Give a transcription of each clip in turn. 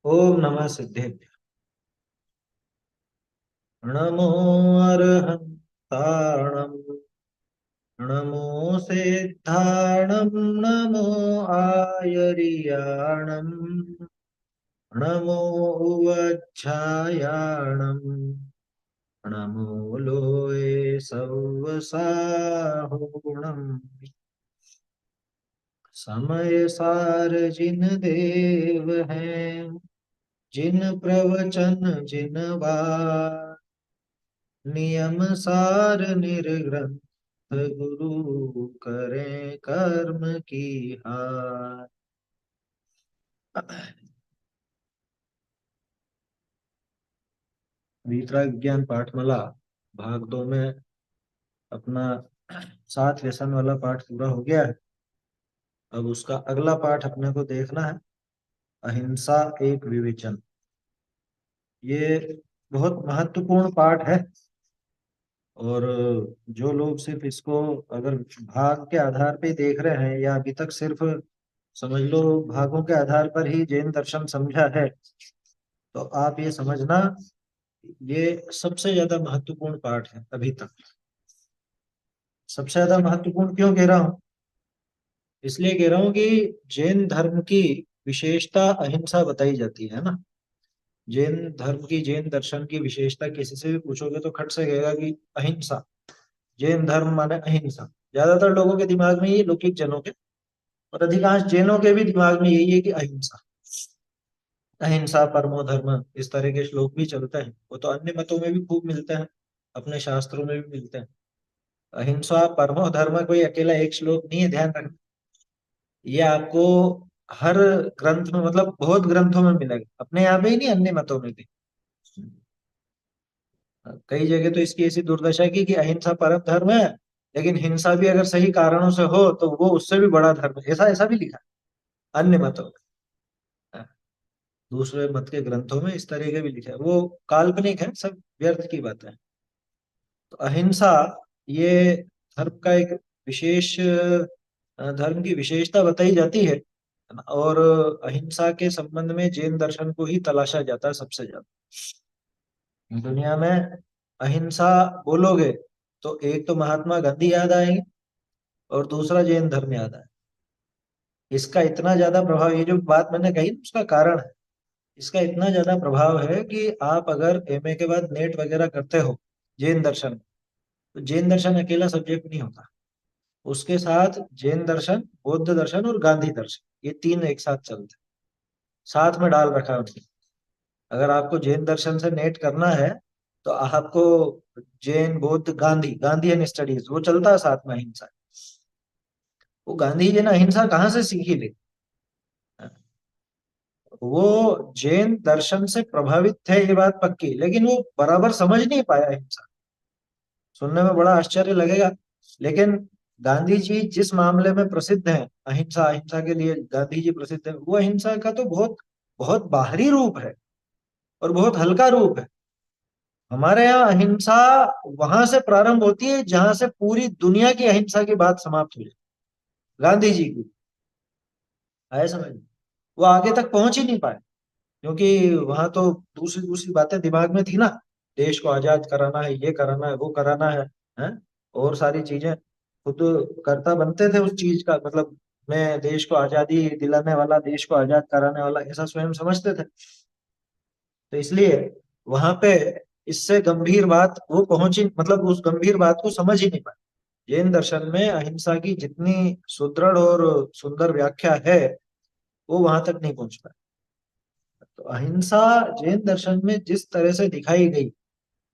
ओम नमः सिद्धेभ्य। नमो अर्हन्ताणं, नमो सिद्धाणं, नमो आयर्याणं, नमो उवच्छायाणं, नमो लोये सव्वसाहुणम्। समय सार जिन देव हैं, जिन प्रवचन जिन बार, नियम सार निर्ग्रंथ गुरु करें कर्म की हार। वीतराग ज्ञान पाठमाला भाग 2 में अपना 7 व्यसन वाला पाठ पूरा हो गया है। अब उसका अगला पाठ अपने को देखना है, अहिंसा एक विवेचन। ये बहुत महत्वपूर्ण पाठ है। और जो लोग सिर्फ इसको अगर भाग के आधार पे देख रहे हैं, या अभी तक सिर्फ समझ लो भागों के आधार पर ही जैन दर्शन समझा है, तो आप ये समझना, ये सबसे ज्यादा महत्वपूर्ण पाठ है अभी तक। सबसे ज्यादा महत्वपूर्ण क्यों कह रहा हूँ? इसलिए कह रहा हूँ कि जैन धर्म की विशेषता अहिंसा बताई जाती है ना। जैन धर्म की, जैन दर्शन की विशेषता किसी से भी पूछोगे तो खट से कहेगा कि अहिंसा। जैन धर्म माने अहिंसा। ज्यादातर लोगों के दिमाग में, ये लौकिक जनों के और अधिकांश जैनों के भी दिमाग में यही है कि अहिंसा, अहिंसा परमो धर्म, इस तरह के श्लोक भी चलते हैं। वो तो अन्य मतों में भी खूब मिलते हैं, अपने शास्त्रों में भी मिलते हैं। अहिंसा परमो धर्म कोई अकेला एक श्लोक नहीं है, ध्यान रखना। ये आपको हर ग्रंथ में, मतलब बहुत ग्रंथों में मिलेगा, अपने यहाँ पे ही नहीं, अन्य मतों में भी। कई जगह तो इसकी ऐसी दुर्दशा की कि अहिंसा परम धर्म है, लेकिन हिंसा भी अगर सही कारणों से हो तो वो उससे भी बड़ा धर्म है, ऐसा ऐसा भी लिखा है अन्य मतों में। दूसरे मत के ग्रंथों में इस तरह के भी लिखा है, वो काल्पनिक है, सब व्यर्थ की बात है। तो अहिंसा ये धर्म का एक विशेष, धर्म की विशेषता बताई जाती है ना? और अहिंसा के संबंध में जैन दर्शन को ही तलाशा जाता है सबसे ज्यादा दुनिया में। अहिंसा बोलोगे तो एक तो महात्मा गांधी याद आएंगे, और दूसरा जैन धर्म याद आए। इसका इतना ज्यादा प्रभाव, ये जो बात मैंने कही उसका कारण है। इसका इतना ज्यादा प्रभाव है कि आप अगर एमए के बाद नेट वगैरह करते हो जैन दर्शन, तो जैन दर्शन अकेला सब्जेक्ट नहीं होता। उसके साथ जैन दर्शन, बौद्ध दर्शन और गांधी दर्शन, ये तीन एक साथ चलते हैं, साथ में डाल रखा है उन्होंने। अगर आपको जैन दर्शन से नेट करना है तो आपको जैन, बौद्ध, गांधी, गांधीयन स्टडीज वो चलता है साथ में, अहिंसा। वो गांधी जी ने अहिंसा कहाँ से सीखी ले? वो जैन दर्शन से प्रभावित थे, ये बात पक्की, लेकिन वो बराबर समझ नहीं पाया अहिंसा। सुनने में बड़ा आश्चर्य लगेगा, लेकिन गांधी जी जिस मामले में प्रसिद्ध हैं, अहिंसा, अहिंसा के लिए गांधी जी प्रसिद्ध है, वो अहिंसा का तो बहुत बहुत बाहरी रूप है और बहुत हल्का रूप है। हमारे यहाँ अहिंसा वहां से प्रारंभ होती है जहां से पूरी दुनिया की अहिंसा की बात समाप्त हुई, गांधी जी की। आए समझ? वो आगे तक पहुंच ही नहीं पाए, क्योंकि वहां तो दूसरी दूसरी बातें दिमाग में थी ना। देश को आजाद कराना है, ये कराना है, वो कराना है? और सारी चीजें खुद करता बनते थे उस चीज का, मतलब मैं देश को आजादी दिलाने वाला, देश को आजाद कराने वाला, ऐसा स्वयं समझते थे। तो इसलिए वहां पे इससे गंभीर बात वो पहुंची, मतलब उस गंभीर बात को समझ ही नहीं पाए। जैन दर्शन में अहिंसा की जितनी सुदृढ़ और सुंदर व्याख्या है, वो वहां तक नहीं पहुंच पाए। तो अहिंसा जैन दर्शन में जिस तरह से दिखाई गई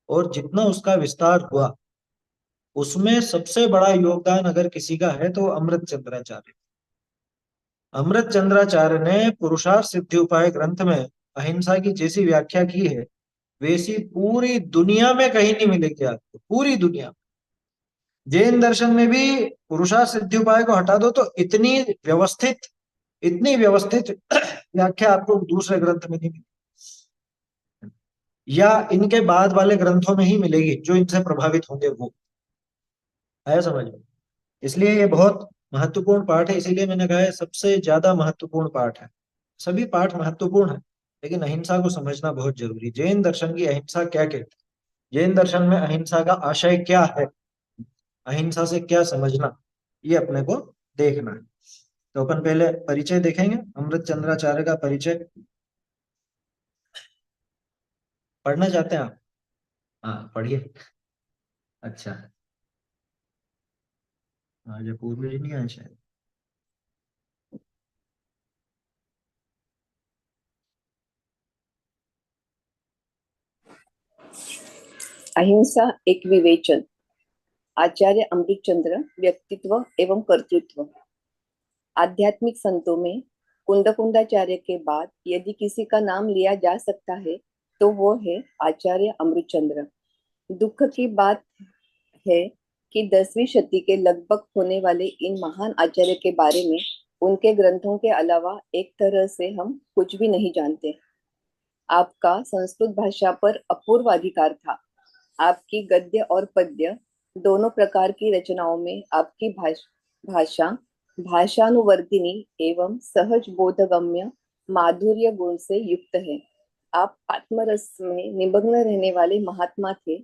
और जितना उसका विस्तार हुआ, उसमें सबसे बड़ा योगदान अगर किसी का है तो अमृत चंद्राचार्य। अमृत चंद्राचार्य ने पुरुषार्थ सिद्धि उपाय ग्रंथ में अहिंसा की जैसी व्याख्या की है, वैसी पूरी दुनिया में कहीं नहीं मिलेगी आपको, पूरी दुनिया में। जैन दर्शन में भी पुरुषार्थ सिद्धि उपाय को हटा दो तो इतनी व्यवस्थित व्याख्या आपको दूसरे ग्रंथ में नहीं मिलेगी, या इनके बाद वाले ग्रंथों में ही मिलेगी जो इनसे प्रभावित होंगे वो। है समझ में? इसलिए ये बहुत महत्वपूर्ण पाठ है, इसीलिए मैंने कहा है सबसे ज्यादा महत्वपूर्ण पाठ है। सभी पाठ महत्वपूर्ण है, लेकिन अहिंसा को समझना बहुत जरूरी। जैन दर्शन की अहिंसा क्या कहती है, जैन दर्शन में अहिंसा का आशय क्या है, अहिंसा से क्या समझना, ये अपने को देखना है। तो अपन पहले परिचय देखेंगे, अमृत चंद्राचार्य का परिचय। पढ़ना चाहते हैं आप? हाँ पढ़िए। अच्छा। हाँ ये पूर्व जी नहीं आए शायद। अहिंसा एक विवेचन। आचार्य अमृतचंद्र। व्यक्तित्व एवं कर्तृत्व। आध्यात्मिक संतों में कुंद कुंदाचार्य के बाद यदि किसी का नाम लिया जा सकता है तो वो है आचार्य अमृतचंद्र। दुख की बात है कि 10वीं शती के लगभग होने वाले इन महान आचार्य के बारे में उनके ग्रंथों के अलावा एक तरह से हम कुछ भी नहीं जानते। आपका संस्कृत भाषा पर अपूर्व अधिकार था। आपकी गद्य और पद्य दोनों प्रकार की रचनाओं में आपकी भाषा भाषानुवर्तिनी एवं सहज बोधगम्य माधुर्य गुण से युक्त है। आप आत्मरस में निमग्न रहने वाले महात्मा थे,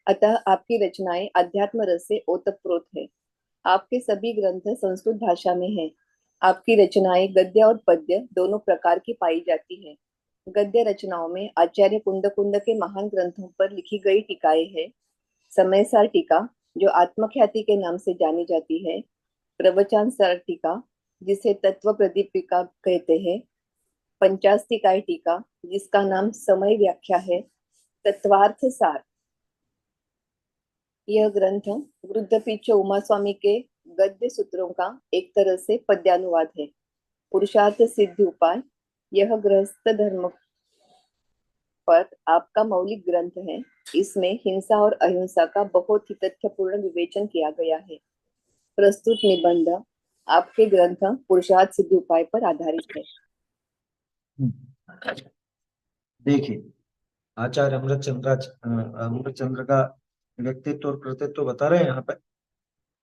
अतः आपकी रचनाएं अध्यात्म रस से ओतप्रोत है। आपके सभी ग्रंथ संस्कृत भाषा में हैं। आपकी रचनाएं गद्य और पद्य दोनों प्रकार की पाई जाती है। गद्य रचनाओं में आचार्य कुंद कुंद के महान ग्रंथों पर लिखी गई टीकाएं हैं। समयसार टीका, जो आत्मख्याति के नाम से जानी जाती है। प्रवचन सार टीका, जिसे तत्व प्रदीपिका कहते हैं। पंचास्तिकाय टीका, जिसका नाम समय व्याख्या है। तत्वार्थ सार, यह ग्रंथ वृद्धपीठ उमा स्वामी के गद्य सूत्रों का एक तरह से पद्यानुवाद है। पुरुषार्थ सिद्धि उपाय, यह गृहस्थ धर्म पर आपका मौलिक ग्रंथ है। इसमें हिंसा और अहिंसा का बहुत ही तथ्यपूर्ण विवेचन किया गया है। प्रस्तुत निबंध आपके ग्रंथ पुरुषार्थ सिद्धि उपाय पर आधारित है। देखिए, आचार्य अमृतचंद्र का व्यक्तित्व और कृतित्व बता रहे हैं यहाँ पे।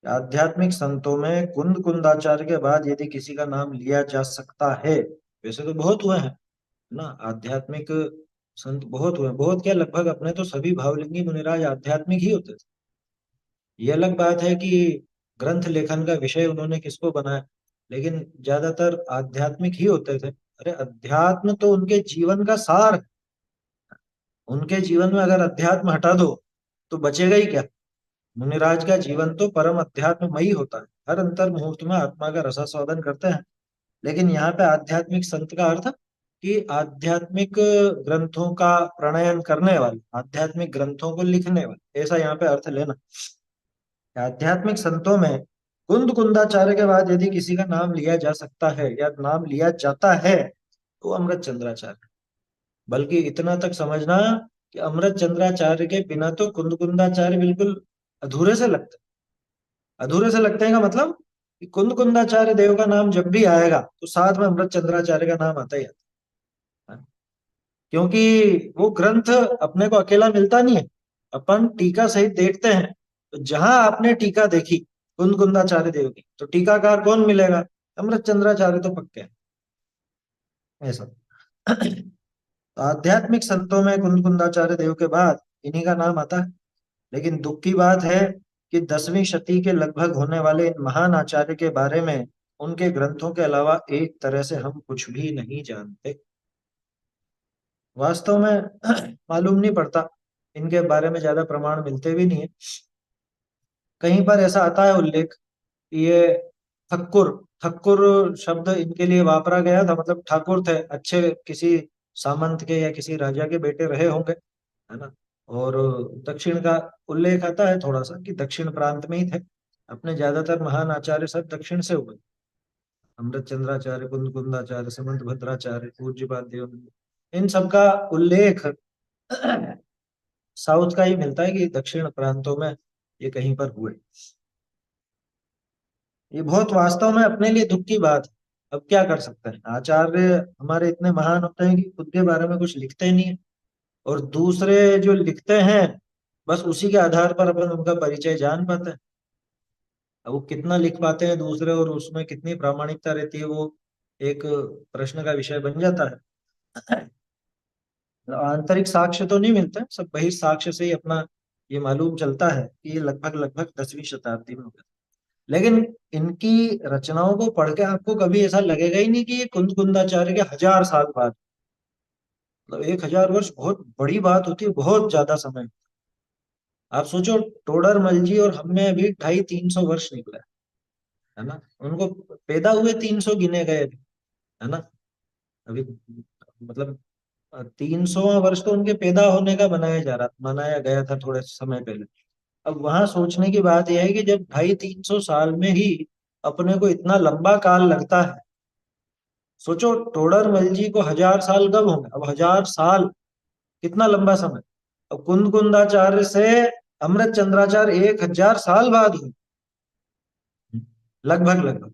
आध्यात्मिक संतों में कुंद कुंदाचार्य के बाद यदि किसी का नाम लिया जा सकता है, वैसे तो बहुत हुए हैं ना आध्यात्मिक संत, बहुत हुए, बहुत क्या, लगभग अपने तो सभी भावलिंगी मुनिराज आध्यात्मिक ही होते थे। ये अलग बात है कि ग्रंथ लेखन का विषय उन्होंने किसको बनाया, लेकिन ज्यादातर आध्यात्मिक ही होते थे। अरे अध्यात्म तो उनके जीवन का सार है। उनके जीवन में अगर अध्यात्म हटा दो तो बचेगा ही क्या। मुनिराज का जीवन तो परम अध्यात्ममयी होता है, हर अंतर मुहूर्त में आत्मा का रसास्वादन करते हैं। लेकिन यहाँ पे आध्यात्मिक संत का अर्थ कि आध्यात्मिक ग्रंथों का प्रणयन करने वाले, आध्यात्मिक ग्रंथों को लिखने वाले, ऐसा यहाँ पे अर्थ लेना। आध्यात्मिक संतों में कुंद कुंदाचार्य के बाद यदि किसी का नाम लिया जा सकता है या नाम लिया जाता है तो अमृत चंद्राचार्य। बल्कि इतना तक समझना कि अमृत चंद्राचार्य के बिना तो कुंद कुंदाचार्य बिल्कुल अधूरे से लगते, अधूरे से लगते हैं का मतलब कि कुंद कुंदाचार्य देव का नाम जब भी आएगा तो साथ में अमृत चंद्राचार्य का नाम आता ही आता है। क्योंकि वो ग्रंथ अपने को अकेला मिलता नहीं है, अपन टीका सहित देखते हैं। तो जहां आपने टीका देखी कुंद कुंदाचार्य देव की, तो टीकाकार कौन मिलेगा, अमृत चंद्राचार्य तो पक्के हैं, ऐसा। तो आध्यात्मिक संतों में कुंद कुंदाचार्य देव के बाद इन्हीं का नाम आता है। लेकिन दुख की बात है कि 10वीं शती के लगभग होने वाले इन महान आचार्य के बारे में उनके ग्रंथों के अलावा एक तरह से हम कुछ भी नहीं जानते। वास्तव में मालूम नहीं पड़ता, इनके बारे में ज्यादा प्रमाण मिलते भी नहीं है। कहीं पर ऐसा आता है उल्लेख कि ये ठक्कुर, ठक्कुर शब्द इनके लिए वापरा गया था, मतलब ठाकुर थे, अच्छे किसी सामंत के या किसी राजा के बेटे रहे होंगे, है ना। और दक्षिण का उल्लेख आता है थोड़ा सा कि दक्षिण प्रांत में ही थे। अपने ज्यादातर महान आचार्य सब दक्षिण से हुए, अमृत चंद्राचार्य, कुंद कुंदाचार्य, समंत भद्राचार्य, पूज्यपाद देवानंद, इन सबका उल्लेख साउथ का ही मिलता है कि दक्षिण प्रांतों में ये कहीं पर हुए। ये बहुत वास्तव में अपने लिए दुख की बात है। अब क्या कर सकते हैं, आचार्य हमारे इतने महान होते हैं कि खुद के बारे में कुछ लिखते ही नहीं है, और दूसरे जो लिखते हैं बस उसी के आधार पर अपन उनका परिचय जान पाते हैं। अब वो कितना लिख पाते हैं दूसरे और उसमें कितनी प्रामाणिकता रहती है, वो एक प्रश्न का विषय बन जाता है। आंतरिक साक्ष्य तो नहीं मिलते, सब बहिर् साक्ष्य से ही अपना ये मालूम चलता है कि ये लगभग लगभग 10वीं शताब्दी में हुआ। लेकिन इनकी रचनाओं को पढ़ के आपको कभी ऐसा लगेगा ही नहीं कि ये कुंदकुंदाचार्य के 1000 साल बाद, मतलब 1000 वर्ष बहुत बड़ी बात होती है, बहुत ज्यादा समय। आप सोचो, टोडरमल जी और हमें अभी 250-300 वर्ष निकला है ना, उनको पैदा हुए 300 गिने गए अभी, है ना, अभी मतलब 300वां वर्ष तो उनके पैदा होने का मनाया गया था थोड़े समय पहले। अब वहां सोचने की बात यह है कि जब 250-300 साल में ही अपने को इतना लंबा काल लगता है, सोचो टोडरमल जी को 1000 साल कब होंगे, अब 1000 साल कितना लंबा समय। अब कुंदकुंदाचार्य से अमृत चंद्राचार्य 1000 साल बाद हुए, लगभग लगभग।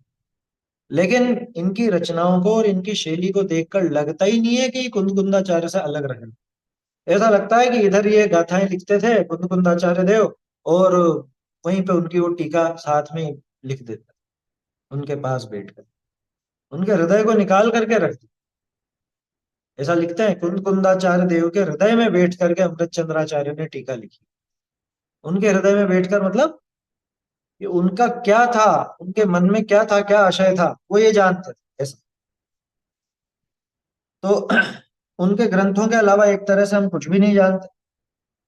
लेकिन इनकी रचनाओं को और इनकी शैली को देखकर लगता ही नहीं है कि ये कुंदकुंदाचार्य से अलग रहे। ऐसा लगता है कि इधर ये गाथाएं लिखते थे कुंदकुंदाचार्य देव, और वहीं पे उनकी वो टीका साथ में लिख देते, उनके पास बैठकर उनके हृदय को निकाल करके रख दिया। ऐसा लिखते हैं कुंदकुंदाचार्य देव के हृदय में बैठ करके अमृत चंद्राचार्य ने टीका लिखी। उनके हृदय में बैठकर मतलब कि उनका क्या था, उनके मन में क्या था, क्या आशय था, वो ये जानते थे ऐसा। तो उनके ग्रंथों के अलावा एक तरह से हम कुछ भी नहीं जानते।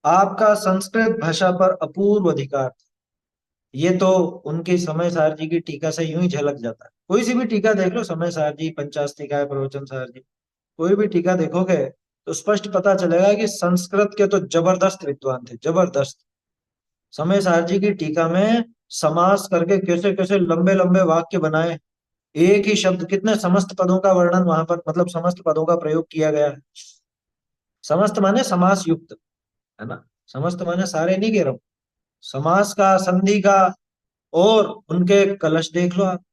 आपका संस्कृत भाषा पर अपूर्व अधिकार, ये तो उनके समय सार जी की टीका से यूं ही झलक जाता है। कोई सी भी टीका देख लो, समय सार जी, पंचास्तिकाय प्रवचन सार जी, कोई भी टीका देखोगे तो स्पष्ट पता चलेगा कि संस्कृत के तो जबरदस्त विद्वान थे, जबरदस्त। समय सार जी की टीका में समास करके कैसे कैसे लंबे लंबे वाक्य बनाए, एक ही शब्द कितने समस्त पदों का वर्णन वहां पर, मतलब समस्त पदों का प्रयोग किया गया है। समस्त माने समास युक्त, है ना, समस्त माने सारे नहीं कह रहा हूं, समास का, संधि का। और उनके कलश देख लो आप,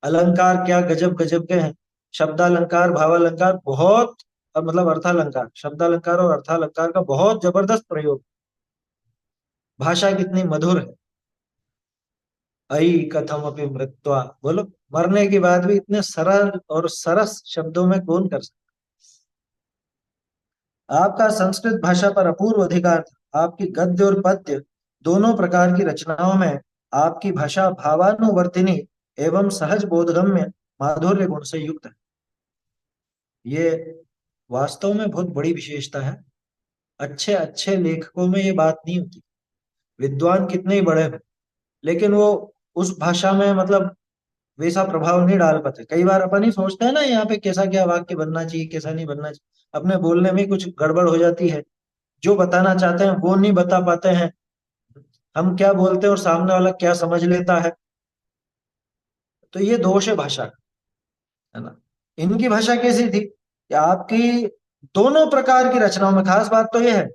अलंकार क्या गजब गजब के हैं, शब्दालंकार, भावालंकार बहुत, मतलब अर्थालंकार, शब्दालंकार और अर्थालंकार का बहुत जबरदस्त प्रयोग। भाषा कितनी मधुर है। अई कथम अपि मृत्वा, बोलो, मरने के बाद भी इतने सरल और सरस शब्दों में कौन कर सकता। आपका संस्कृत भाषा पर अपूर्व अधिकार था। आपकी गद्य और पद्य दोनों प्रकार की रचनाओं में आपकी भाषा भावानुवर्तिनी एवं सहज बोधगम्य माधुर्य गुण से युक्त है। ये वास्तव में बहुत बड़ी विशेषता है। अच्छे अच्छे लेखकों में ये बात नहीं होती, विद्वान कितने ही बड़े हो, लेकिन वो उस भाषा में मतलब वैसा प्रभाव नहीं डाल पाते। कई बार अपन ही सोचते हैं ना यहाँ पे कैसा क्या वाक्य बनना चाहिए, कैसा नहीं बनना चाहिए, अपने बोलने में कुछ गड़बड़ हो जाती है, जो बताना चाहते हैं वो नहीं बता पाते हैं, हम क्या बोलते हैं और सामने वाला क्या समझ लेता है। तो ये दोष है भाषा का, है ना। इनकी भाषा कैसी थी कि आपकी दोनों प्रकार की रचनाओं में, खास बात तो यह है,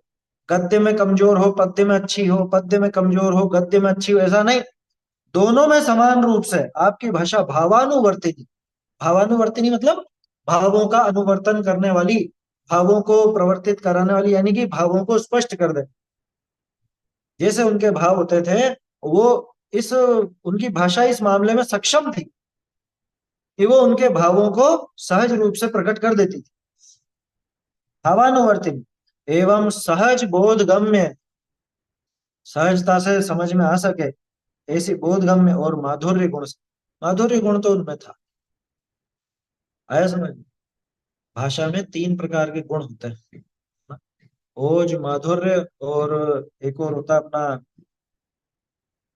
गद्य में कमजोर हो पद्य में अच्छी हो, पद्य में कमजोर हो गद्य में अच्छी हो, ऐसा नहीं, दोनों में समान रूप से आपकी भाषा भावानुवर्तिनी। भावानुवर्तिनी मतलब भावों का अनुवर्तन करने वाली, भावों को प्रवर्तित कराने वाली, यानी कि भावों को स्पष्ट कर दे। जैसे उनके भाव होते थे, वो इस उनकी भाषा इस मामले में सक्षम थी कि वो उनके भावों को सहज रूप से प्रकट कर देती थी। भावानुवर्तिनी एवं सहज बोधगम्य, सहजता से समझ में आ सके ऐसी बोधगम्य, और माधुर्य गुण से, माधुर्य गुण तो उनमें था। आया समझ में? भाषा में 3 प्रकार के गुण होते हैं, ओज, माधुर्य, और एक और होता है अपना,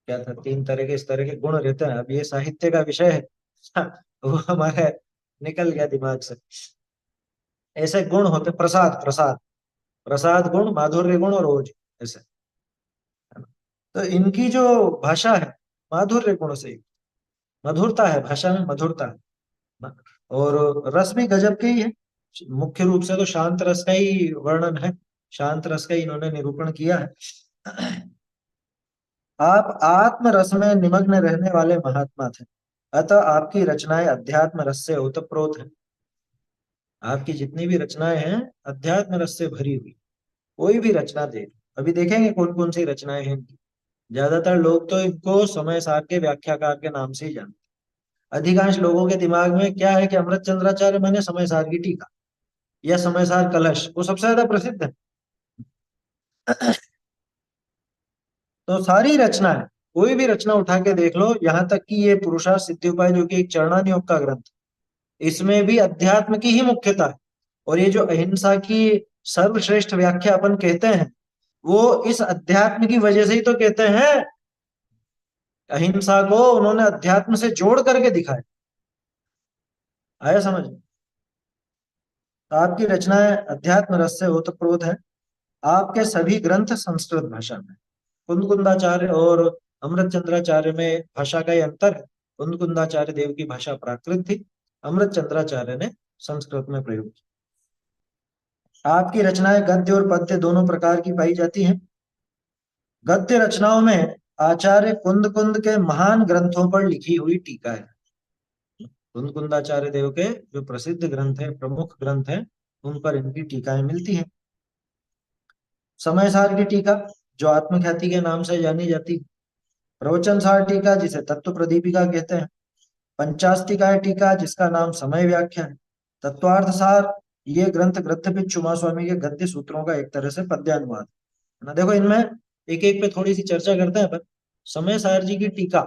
क्या था, 3 तरह के इस तरह के गुण रहते हैं। अब ये साहित्य का विषय है वो हमारे निकल गया दिमाग से। ऐसे गुण होते, प्रसाद, प्रसाद, प्रसाद गुण, माधुर्य गुण और ओज, ऐसे, है ना। तो इनकी जो भाषा है माधुर्य गुण से युक्त, मधुरता है भाषा में, मधुरता है ना। और रस भी गजब के ही है। मुख्य रूप से तो शांत रस का ही वर्णन है, शांत रस का ही इन्होंने निरूपण किया है। आप आत्म रस में निमग्न रहने वाले महात्मा थे, अतः आपकी रचनाएं अध्यात्म रस से ओतप्रोत है। आपकी जितनी भी रचनाएं हैं अध्यात्म रस से भरी हुई। कोई भी रचना देख, अभी देखेंगे कौन कौन सी रचनाएं हैं इनकी। ज्यादातर लोग तो इनको समय सार के व्याख्याकार के नाम से ही जानते। अधिकांश लोगों के दिमाग में क्या है कि अमृत चंद्राचार्य माने समय सार की टीका, या समयसार कलश, वो सबसे ज्यादा प्रसिद्ध है। तो सारी रचनाएं, कोई भी रचना उठा के देख लो, यहाँ तक कि ये पुरुषार्थ सिद्धि उपाय जो कि एक चरणान योग का ग्रंथ, इसमें भी अध्यात्म की ही मुख्यता है। और ये जो अहिंसा की सर्वश्रेष्ठ व्याख्या अपन कहते हैं, वो इस अध्यात्म की वजह से ही तो कहते हैं। अहिंसा को उन्होंने अध्यात्म से जोड़ करके दिखाया। आया समझ? तो आपकी रचनाएं अध्यात्म रस से ओतप्रोत है। आपके सभी ग्रंथ संस्कृत भाषा में। कुंदकुंदाचार्य और अमृत चंद्राचार्य में भाषा का ही अंतर है। कुंदकुंदाचार्य देव की भाषा प्राकृत थी, अमृत चंद्राचार्य ने संस्कृत में प्रयोग किया। आपकी रचनाएं गद्य और पद्य दोनों प्रकार की पाई जाती हैं। गद्य रचनाओं में आचार्य कुंद कुंद के महान ग्रंथों पर लिखी हुई टीका है। कुंद कुंदाचार्य देव के जो प्रसिद्ध ग्रंथ है, प्रमुख ग्रंथ है, उन पर इनकी टीकाएं मिलती हैं। समय सार की टीका, जो आत्मख्याति के नाम से जानी जाती है। प्रवचन सार टीका, जिसे तत्व प्रदीपिका कहते हैं। पंचास्तिकाय टीका, जिसका नाम समय व्याख्या है। तत्वार्थ सार, ये ग्रंथ ग्रंथपित उमा स्वामी के गद्य सूत्रों का एक तरह से पद्यानुवाद है ना। देखो इनमें एक एक पे थोड़ी सी चर्चा करते हैं अपन। समय सार जी की टीका,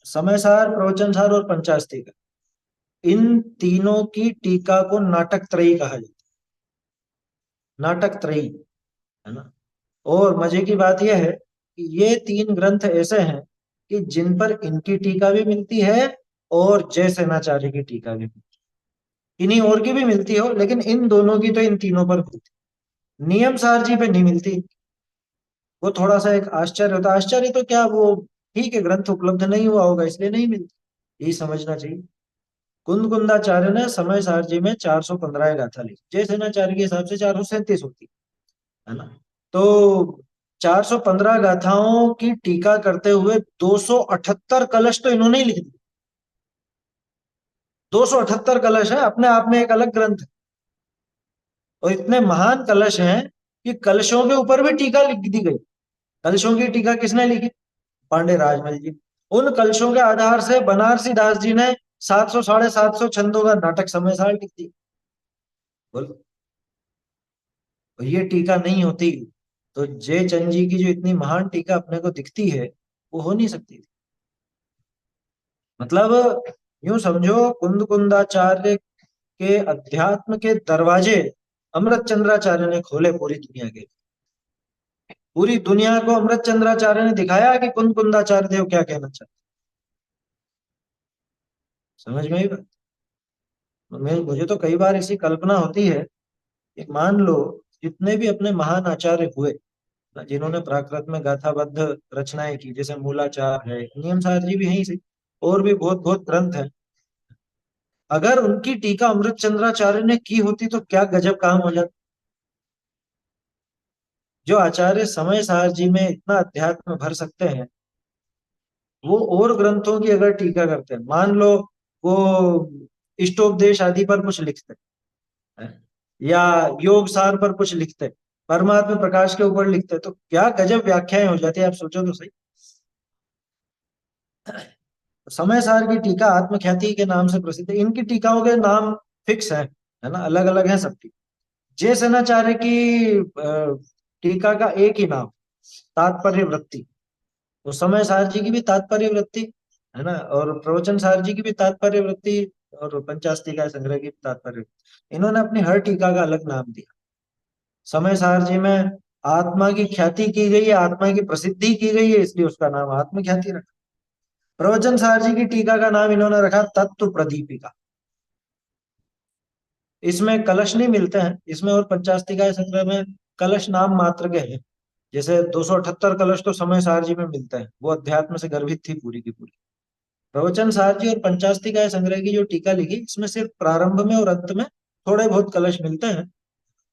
समय सार, प्रवचन सार और पंचास्तिका, इन तीनों की टीका को नाटक त्रयी कहा जाता है। नाटक त्रयी, है ना। और मजे की बात यह है कि ये तीन ग्रंथ ऐसे हैं कि जिन पर इनकी टीका भी मिलती है और जय सेनाचार्य की टीका भी मिलती है। इन्हीं और की भी मिलती हो, लेकिन इन दोनों की तो इन तीनों पर मिलती है। नियम सार जी पे नहीं मिलती। वो थोड़ा सा एक आश्चर्य होता है। आश्चर्य तो क्या, वो ठीक है, ग्रंथ उपलब्ध नहीं हुआ होगा इसलिए नहीं मिलती, यही समझना चाहिए। कुंद कुंदाचार्य ने समय सार जी में 415 गाथा लिखी। जय सेनाचार्य के हिसाब से 437 होती है ना। तो 415 गाथाओं की टीका करते हुए 278 कलश तो इन्होंने ही लिख दिए। 278 कलश है, अपने आप में एक अलग ग्रंथ है। और इतने महान कलश हैं कि कलशों के ऊपर भी टीका लिख दी गई। कलशों की टीका किसने लिखी? पांडे राजमल जी। उन कलशों के आधार से बनारसी दास जी ने 700 750 छंदों का नाटक समय सार लिख दी। बोलो, और ये टीका नहीं होती तो जय चंद जी की जो इतनी महान टीका अपने को दिखती है, वो हो नहीं सकती थी। मतलब यूं समझो, कुंद कुंदाचार्य के अध्यात्म के दरवाजे अमृत चंद्राचार्य ने खोले पूरी दुनिया के। पूरी दुनिया को अमृत चंद्राचार्य ने दिखाया कि कुंद कुंदाचार्य देव क्या कहना चाहते। समझ में आई बात? मुझे तो कई बार ऐसी कल्पना होती है कि मान लो जितने भी अपने महान आचार्य हुए ना, जिन्होंने प्राकृत में गाथाबद्ध रचनाएं की, जैसे मूलाचार है, नियम सार जी भी यहीं से, और भी बहुत बहुत ग्रंथ हैं, अगर उनकी टीका अमृत चंद्राचार्य ने की होती तो क्या गजब काम हो जाता। जो आचार्य समय सार जी में इतना अध्यात्म भर सकते हैं, वो और ग्रंथों की अगर टीका करते हैं, मान लो वो इष्टोपदेश आदि पर कुछ लिखते हैं, या योग सार पर कुछ लिखते हैं, परमात्मा प्रकाश के ऊपर लिखते हैं, तो क्या गजब व्याख्याएं हो जाती है, आप सोचो तो सही। समय सार की टीका आत्मख्याति के नाम से प्रसिद्ध है। इनकी टीकाओं के नाम फिक्स है ना, अलग अलग है सबकी। जय सेनाचार्य की टीका का एक ही नाम, तात्पर्य वृत्ति। तो समय सार जी की भी तात्पर्य वृत्ति, है ना, और प्रवचन सार जी की भी तात्पर्य वृत्ति, और पंचास्तिका संग्रह की भी तात्पर्य वृत्ति। इन्होंने अपनी हर टीका का अलग नाम दिया। समय सार जी में आत्मा की ख्याति की गई है, आत्मा की प्रसिद्धि की गई है, इसलिए उसका नाम आत्म ख्याति रखा। प्रवचन सार जी की टीका का नाम इन्होंने रखा तत्व प्रदीपिका। इसमें कलश नहीं मिलते हैं, इसमें और पंचास्तिका संग्रह में कलश नाम मात्र के हैं। जैसे 278 कलश तो समय सार जी में मिलते हैं, वो अध्यात्म से गर्भित थी पूरी की पूरी। प्रवचन सार जी और पंचास्तिका संग्रह की जो टीका लिखी, इसमें सिर्फ प्रारंभ में और अंत में थोड़े बहुत कलश मिलते हैं।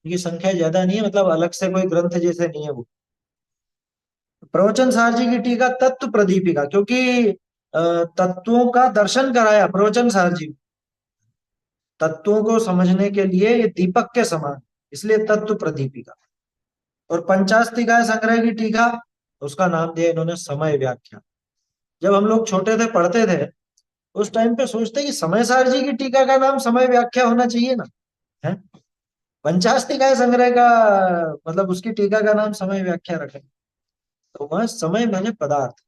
इनकी संख्या ज्यादा नहीं है, मतलब अलग से कोई ग्रंथ जैसे नहीं है वो। प्रवचन सार जी की टीका तत्व प्रदीपिका, क्योंकि तत्वों का दर्शन कराया प्रवचन सार जी। तत्वों को समझने के लिए ये दीपक के समान, इसलिए तत्व प्रदीपिका। और पंचास्तिकाय संग्रह की टीका, उसका नाम दिया इन्होंने समय व्याख्या। जब हम लोग छोटे थे, पढ़ते थे, उस टाइम पे सोचते कि समय सार जी की टीका का नाम समय व्याख्या होना चाहिए ना। है। पंचास्तिकाय संग्रह का मतलब उसकी टीका का नाम समय व्याख्या रखे, तो वह समय मैंने पदार्थ।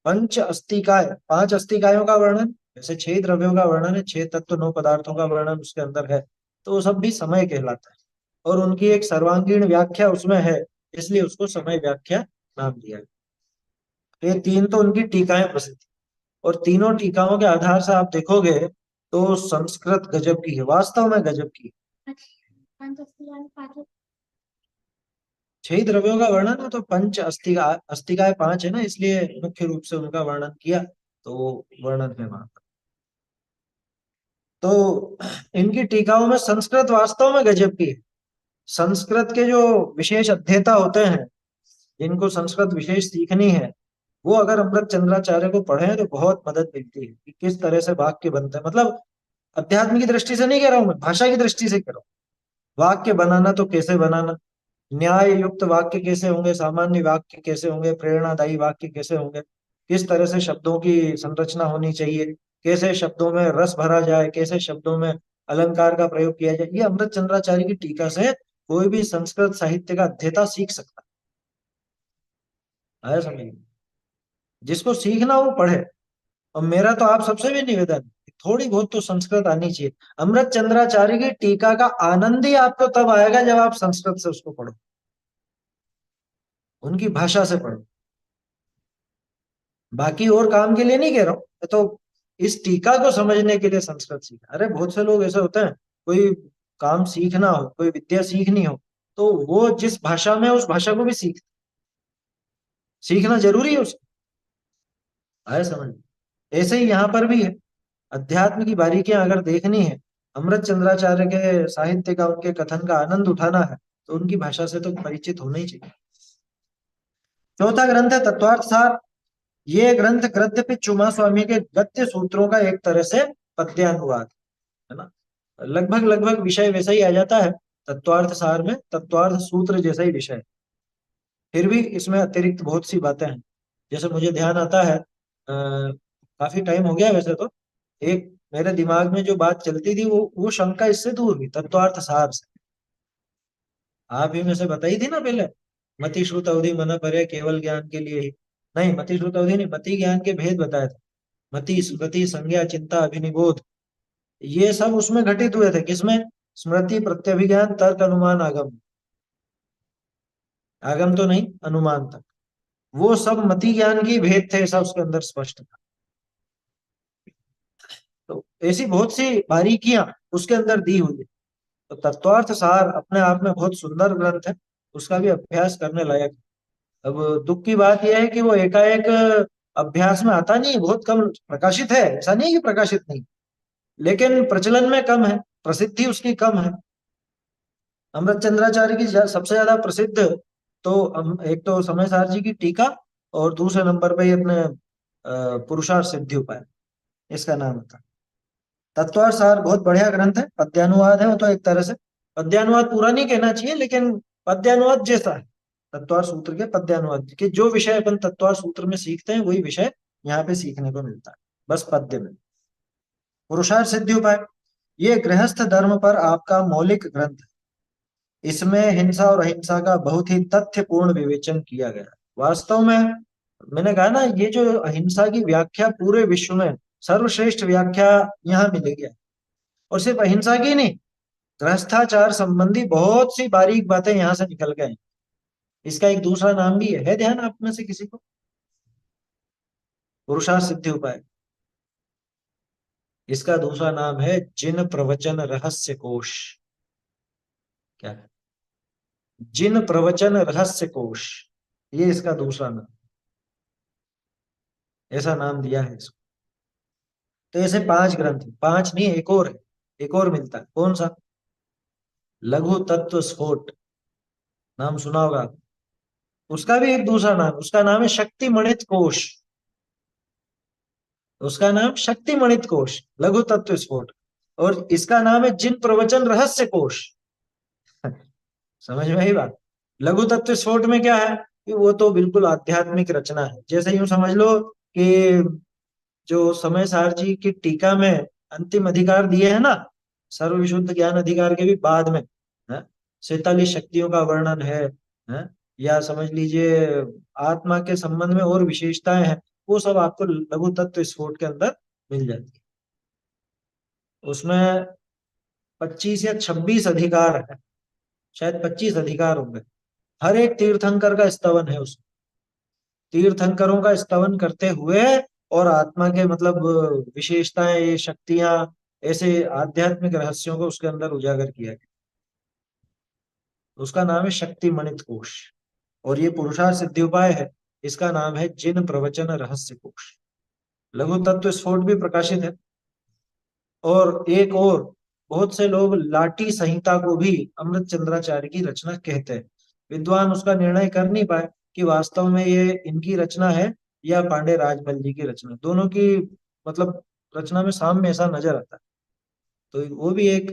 पंच अस्तिकाय, पांच अस्तिकायों का वर्णन, जैसे छह द्रव्यों का वर्णन है, छह तत्व नौ पदार्थों का वर्णन उसके अंदर है, तो वो सब भी समय कहलाता है। और उनकी एक सर्वांगीण व्याख्या उसमें है, इसलिए उसको समय व्याख्या नाम दिया है। तो ये तीन तो उनकी टीकाएं प्रसिद्ध हैं। और तीनों टीकाओं के आधार से आप देखोगे तो संस्कृत गजब की है, वास्तव में गजब की है। छह द्रव्यों का वर्णन है, तो पंच अस्तिकाय पांच है ना, इसलिए मुख्य रूप से उनका वर्णन किया, तो वो वर्णन है वहां पर। तो इनकी टीकाओं में संस्कृत वास्तव में गजब की है। संस्कृत के जो विशेष अध्येता होते हैं, जिनको संस्कृत विशेष सीखनी है, वो अगर अमृत चंद्राचार्य को पढ़े तो बहुत मदद मिलती है कि किस तरह से वाक्य बनते हैं। मतलब अध्यात्म की दृष्टि से नहीं कह रहा हूं मैं, भाषा की दृष्टि से कह रहा हूँ। वाक्य बनाना तो कैसे बनाना, न्याय युक्त वाक्य कैसे होंगे, सामान्य वाक्य कैसे होंगे, प्रेरणादायी वाक्य कैसे होंगे, किस तरह से शब्दों की संरचना होनी चाहिए, कैसे शब्दों में रस भरा जाए, कैसे शब्दों में अलंकार का प्रयोग किया जाए, ये अमृत चंद्राचार्य की टीका से कोई भी संस्कृत साहित्य का अध्येता सीख सकता है, समझ। जिसको सीखना वो पढ़े। और मेरा तो आप सबसे भी निवेदन है, थोड़ी बहुत तो संस्कृत आनी चाहिए। अमृत चंद्राचार्य की टीका का आनंद ही आपको तब आएगा जब आप संस्कृत से उसको पढ़ो, उनकी भाषा से पढ़ो। बाकी और काम के लिए नहीं कह रहा हूं मैं, तो इस टीका को समझने के लिए संस्कृत सीखा। अरे बहुत से लोग ऐसे होते हैं, कोई काम सीखना हो, कोई विद्या सीखनी हो, तो वो जिस भाषा में है, उस भाषा को भी सीखना जरूरी है उसको, आए समझ। ऐसे ही यहाँ पर भी है, अध्यात्म की बारीकियां अगर देखनी है, अमृत चंद्राचार्य के साहित्य का, उनके कथन का आनंद उठाना है, तो उनकी भाषा से तो परिचित होना ही चाहिए। चौथा ग्रंथ है तत्वार्थ सार। ये ग्रंथ गद्यपि चुमा स्वामी के गद्य सूत्रों का एक तरह से पद्यानुवाद है ना। लगभग लगभग विषय वैसा ही आ जाता है तत्वार्थ सार में, तत्वार्थ सूत्र जैसा ही विषय। फिर भी इसमें अतिरिक्त बहुत सी बातें हैं। जैसे मुझे ध्यान आता है, काफी टाइम हो गया वैसे तो, एक मेरे दिमाग में जो बात चलती थी, वो शंका इससे दूर हुई तत्वार्थ सार से। आप ही में से बताई थी ना पहले, मति श्रुत अवधि मन परे केवल ज्ञान के लिए ही। नहीं, मति श्रुत अवधि नहीं, मति ज्ञान के भेद बताए थे। मति स्मृति संज्ञा चिंता अभिनिबोध, ये सब उसमें घटित हुए थे। किसमें? स्मृति प्रत्यभिज्ञान तर्क अनुमान आगम। आगम तो नहीं, अनुमान तक, वो सब मति ज्ञान की भेद थे, ऐसा उसके अंदर स्पष्ट था। तो ऐसी बहुत सी बारीकियां उसके अंदर दी हुई है। तो तत्वार्थ सार अपने आप में बहुत सुंदर ग्रंथ है, उसका भी अभ्यास करने लायक है। अब दुख की बात यह है कि वो एकाएक अभ्यास में आता नहीं, बहुत कम प्रकाशित है। ऐसा नहीं है कि प्रकाशित नहीं, लेकिन प्रचलन में कम है, प्रसिद्धि उसकी कम है। अमृत चंद्राचार्य की सबसे ज्यादा प्रसिद्ध तो एक तो समय सार जी की टीका, और दूसरे नंबर पे ये अपने पुरुषार्थ सिद्धि उपाय, इसका नाम था। तत्वार्थ सार बहुत बढ़िया ग्रंथ है, पद्यानुवाद है वो तो एक तरह से। पद्यानुवाद पूरा नहीं कहना चाहिए, लेकिन पद्यानुवाद जैसा है। तत्वार्थ सूत्र के पद्यानुवाद के जो विषय अपन तत्वार्थ सूत्र में सीखते हैं, वही विषय यहाँ पे सीखने को मिलता है, बस पद्य में। पुरुषार्थ सिद्धि उपाय, ये गृहस्थ धर्म पर आपका मौलिक ग्रंथ है। इसमें हिंसा और अहिंसा का बहुत ही तथ्यपूर्ण विवेचन किया गया है। वास्तव में मैंने कहा ना, ये जो अहिंसा की व्याख्या पूरे विश्व में सर्वश्रेष्ठ व्याख्या यहाँ मिलेगी। और सिर्फ अहिंसा की नहीं, गृहस्थाचार संबंधी बहुत सी बारीक बातें यहाँ से निकल गए हैं। इसका एक दूसरा नाम भी है ध्यान आप में से किसी को? पुरुषार्थ सिद्धि उपाय, इसका दूसरा नाम है जिन प्रवचन रहस्य कोश। क्या है? जिन प्रवचन रहस्य कोश, ये इसका दूसरा नाम, ऐसा नाम दिया है इसको। तो ऐसे पांच ग्रंथ, पांच नहीं, एक और है, एक और मिलता है। कौन सा? लघु तत्व स्फोट, नाम सुना होगा। उसका भी एक दूसरा नाम, उसका नाम है शक्तिमणित कोश। उसका नाम शक्तिमणित कोश, लघु तत्व स्फोट। और इसका नाम है जिन प्रवचन रहस्य कोश। समझ में आई बात? लघु तत्व स्फोट में क्या है कि वो तो बिल्कुल आध्यात्मिक रचना है। जैसे यूं समझ लो कि जो समय सार जी की टीका में अंतिम अधिकार दिए है ना, सर्व विशुद्ध ज्ञान अधिकार के भी बाद में है 47 शक्तियों का वर्णन है, या समझ लीजिए आत्मा के संबंध में और विशेषताएं हैं, वो सब आपको लघु तत्व स्फोट के अंदर मिल जाती है। उसमें 25 या 26 अधिकार है, शायद 25 अधिकार होंगे। हर एक तीर्थंकर का स्तवन है उसमें, तीर्थंकरों का स्तवन करते हुए और आत्मा के मतलब विशेषताएं, ये शक्तियां, ऐसे आध्यात्मिक रहस्यों को उसके अंदर उजागर किया गया। उसका नाम है शक्ति मणित कोश, और ये पुरुषार्थ सिद्धि उपाय है, इसका नाम है जिन प्रवचन रहस्य कोश। लघु तत्व स्फोट भी प्रकाशित है। और एक और, बहुत से लोग लाटी संहिता को भी अमृत चंद्राचार्य की रचना कहते हैं। विद्वान उसका निर्णय कर नहीं पाए कि वास्तव में ये इनकी रचना है या पांडे राजमल जी की रचना। दोनों की मतलब रचना में साम्य ऐसा नजर आता है। तो वो भी एक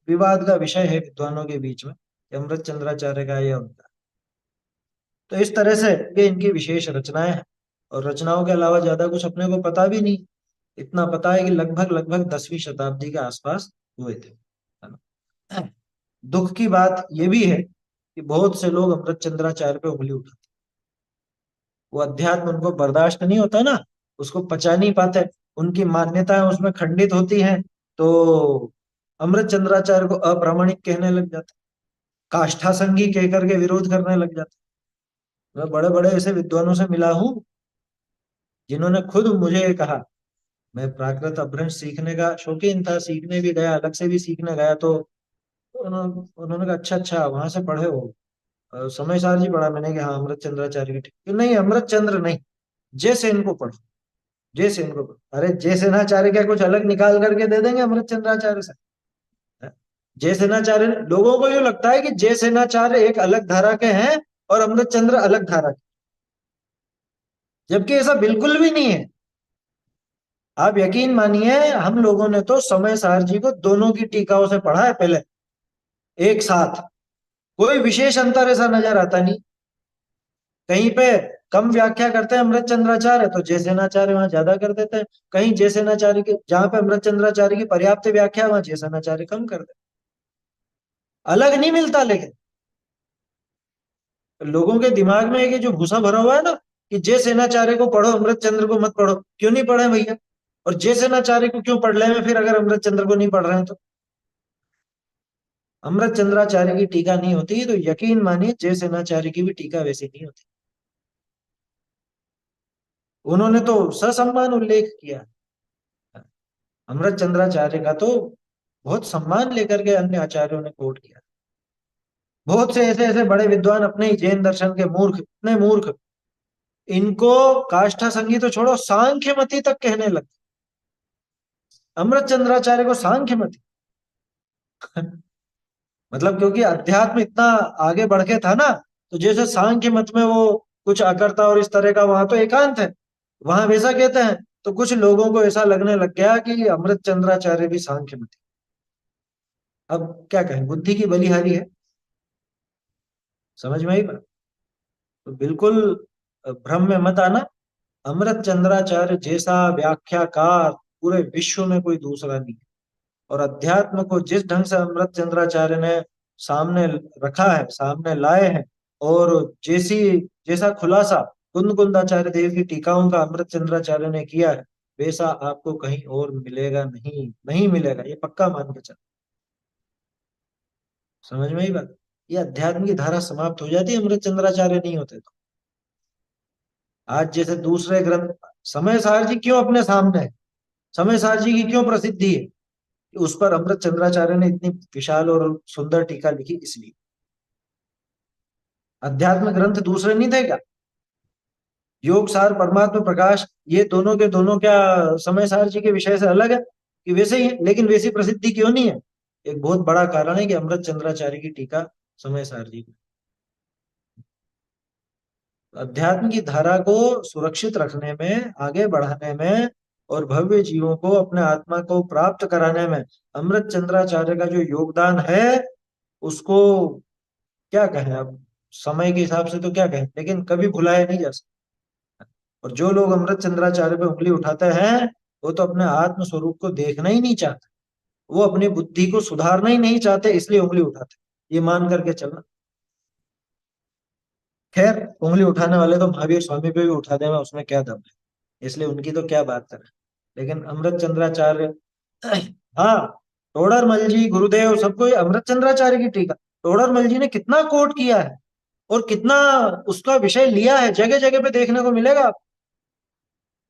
विवाद का विषय है विद्वानों के बीच में कि अमृत चंद्राचार्य का या उनका। तो इस तरह से ये इनकी विशेष रचनाएं हैं। और रचनाओं के अलावा ज्यादा कुछ अपने को पता भी नहीं। इतना पता है कि लगभग लगभग 10वीं शताब्दी के आसपास हुए थे, है ना। दुख की बात यह भी है कि बहुत से लोग अमृत चंद्राचार्य पे उंगली उठाते, वो अध्यात्म उनको बर्दाश्त नहीं होता ना, उसको पचा नहीं पाते, उनकी मान्यताएं उसमें खंडित होती हैं, तो अमृत चंद्राचार्य को अप्रामाणिक कहने लग जाते, काष्ठा संगी कह करके विरोध करने लग जाते। मैं बड़े बड़े ऐसे विद्वानों से मिला हूं जिन्होंने खुद मुझे कहा, मैं प्राकृत अपभ्रंश सीखने का शौकीन था, सीखने भी गया, अलग से भी सीखने गया, तो उन्होंने कहा अच्छा अच्छा वहां से पढ़े हो, समय सार जी पढ़ा। मैंने कहा हाँ अमृत चंद्राचार्य की, ठीक नहीं अमृत चंद्र नहीं, जैसे इनको पढ़ो, जैसे इनको पढ़ो। अरे जय सेनाचार्य क्या कुछ अलग निकाल करके दे देंगे अमृत चंद्राचार्य से? है? जय सेनाचार्य, लोगों को यूं लगता है कि जय सेनाचार्य एक अलग धारा के हैं और अमृत चंद्र अलग धारा के, जबकि ऐसा बिल्कुल भी नहीं है। आप यकीन मानिए, हम लोगों ने तो समय सार जी को दोनों की टीकाओं से पढ़ा है पहले एक साथ, कोई विशेष अंतर ऐसा नजर आता नहीं। कहीं पे कम व्याख्या करते हैं अमृत चंद्राचार्य तो जय सेनाचार्य वहां ज्यादा कर देते हैं, कहीं जय सेनाचार्य की जहां पे अमृत चंद्राचार्य की पर्याप्त व्याख्या वहां जय सेनाचार्य कम कर देते, अलग नहीं मिलता। लेकिन लोगों के दिमाग में एक ये जो भूसा भरा हुआ है ना कि जय सेनाचार्य को पढ़ो अमृत चंद्र को मत पढ़ो, क्यों नहीं पढ़े भैया? और जय सेनाचार्य को क्यों पढ़ ले में फिर अगर अमृत चंद्र को नहीं पढ़ रहे हैं तो? अमृत चंद्राचार्य की टीका नहीं होती तो यकीन मानिए जय सेनाचार्य की भी टीका वैसी नहीं होती। उन्होंने तो ससम्मान उल्लेख किया, अमृत चंद्राचार्य का तो बहुत सम्मान लेकर के अन्य आचार्यों ने कोट किया। बहुत से ऐसे ऐसे बड़े विद्वान अपने ही जैन दर्शन के मूर्ख, इतने मूर्ख, इनको काष्ठा संगी तो छोड़ो सांख्य मति तक कहने लगे, अमृत चंद्राचार्य को सांख्य मति। मतलब क्योंकि अध्यात्म इतना आगे बढ़ के था ना, तो जैसे सांख्य मत में वो कुछ अकर्ता और इस तरह का वहां तो एकांत है, वहां वैसा कहते हैं, तो कुछ लोगों को ऐसा लगने लग गया कि अमृत चंद्राचार्य भी सांख्य मत। अब क्या कहें, बुद्धि की बलिहारी है, समझ में आई बात? तो बिल्कुल भ्रम में मत आना। अमृत चंद्राचार्य जैसा व्याख्याकार पूरे विश्व में कोई दूसरा नहीं है। और अध्यात्म को जिस ढंग से अमृत चंद्राचार्य ने सामने रखा है, सामने लाए हैं, और जैसी जैसा खुलासा कुंद कुंदाचार्य देव की टीकाओं का अमृत चंद्राचार्य ने किया है, वैसा आपको कहीं और मिलेगा नहीं, नहीं मिलेगा, ये पक्का मान के चल। समझ में ही बात? ये अध्यात्म की धारा समाप्त हो जाती है अमृत चंद्राचार्य नहीं होते तो। आज जैसे दूसरे ग्रंथ, समय सार जी क्यों अपने सामने है, समय सार जी की क्यों प्रसिद्धि है? कि उस पर अमृत चंद्राचार्य ने इतनी विशाल और सुंदर टीका लिखी इसलिए। अध्यात्म ग्रंथ दूसरे नहीं थे क्या? योग सार, परमात्मा प्रकाश, ये दोनों के दोनों क्या समय सार जी के विषय से अलग है कि वैसे ही है? लेकिन वैसी प्रसिद्धि क्यों नहीं है? एक बहुत बड़ा कारण है कि अमृत चंद्राचार्य की टीका समय सार जी की। अध्यात्म की धारा को सुरक्षित रखने में, आगे बढ़ाने में और भव्य जीवों को अपने आत्मा को प्राप्त कराने में अमृत चंद्राचार्य का जो योगदान है, उसको क्या कहें अब, समय के हिसाब से तो क्या कहें, लेकिन कभी भुलाया नहीं जा सकता। और जो लोग अमृत चंद्राचार्य पे उंगली उठाते हैं वो तो अपने आत्म स्वरूप को देखना ही नहीं चाहते, वो अपनी बुद्धि को सुधारना ही नहीं चाहते, इसलिए उंगली उठाते, ये मान करके चलना। खैर, उंगली उठाने वाले तो महावीर स्वामी पे भी उठा दें, उसमें क्या दम है, इसलिए उनकी तो क्या बात करें। लेकिन अमृत चंद्राचार्य, हाँ, टोडरमल जी, गुरुदेव, सबको ये अमृत चंद्राचार्य की टीका, टोडरमल जी ने कितना कोट किया है और कितना उसका विषय लिया है, जगह जगह पे देखने को मिलेगा।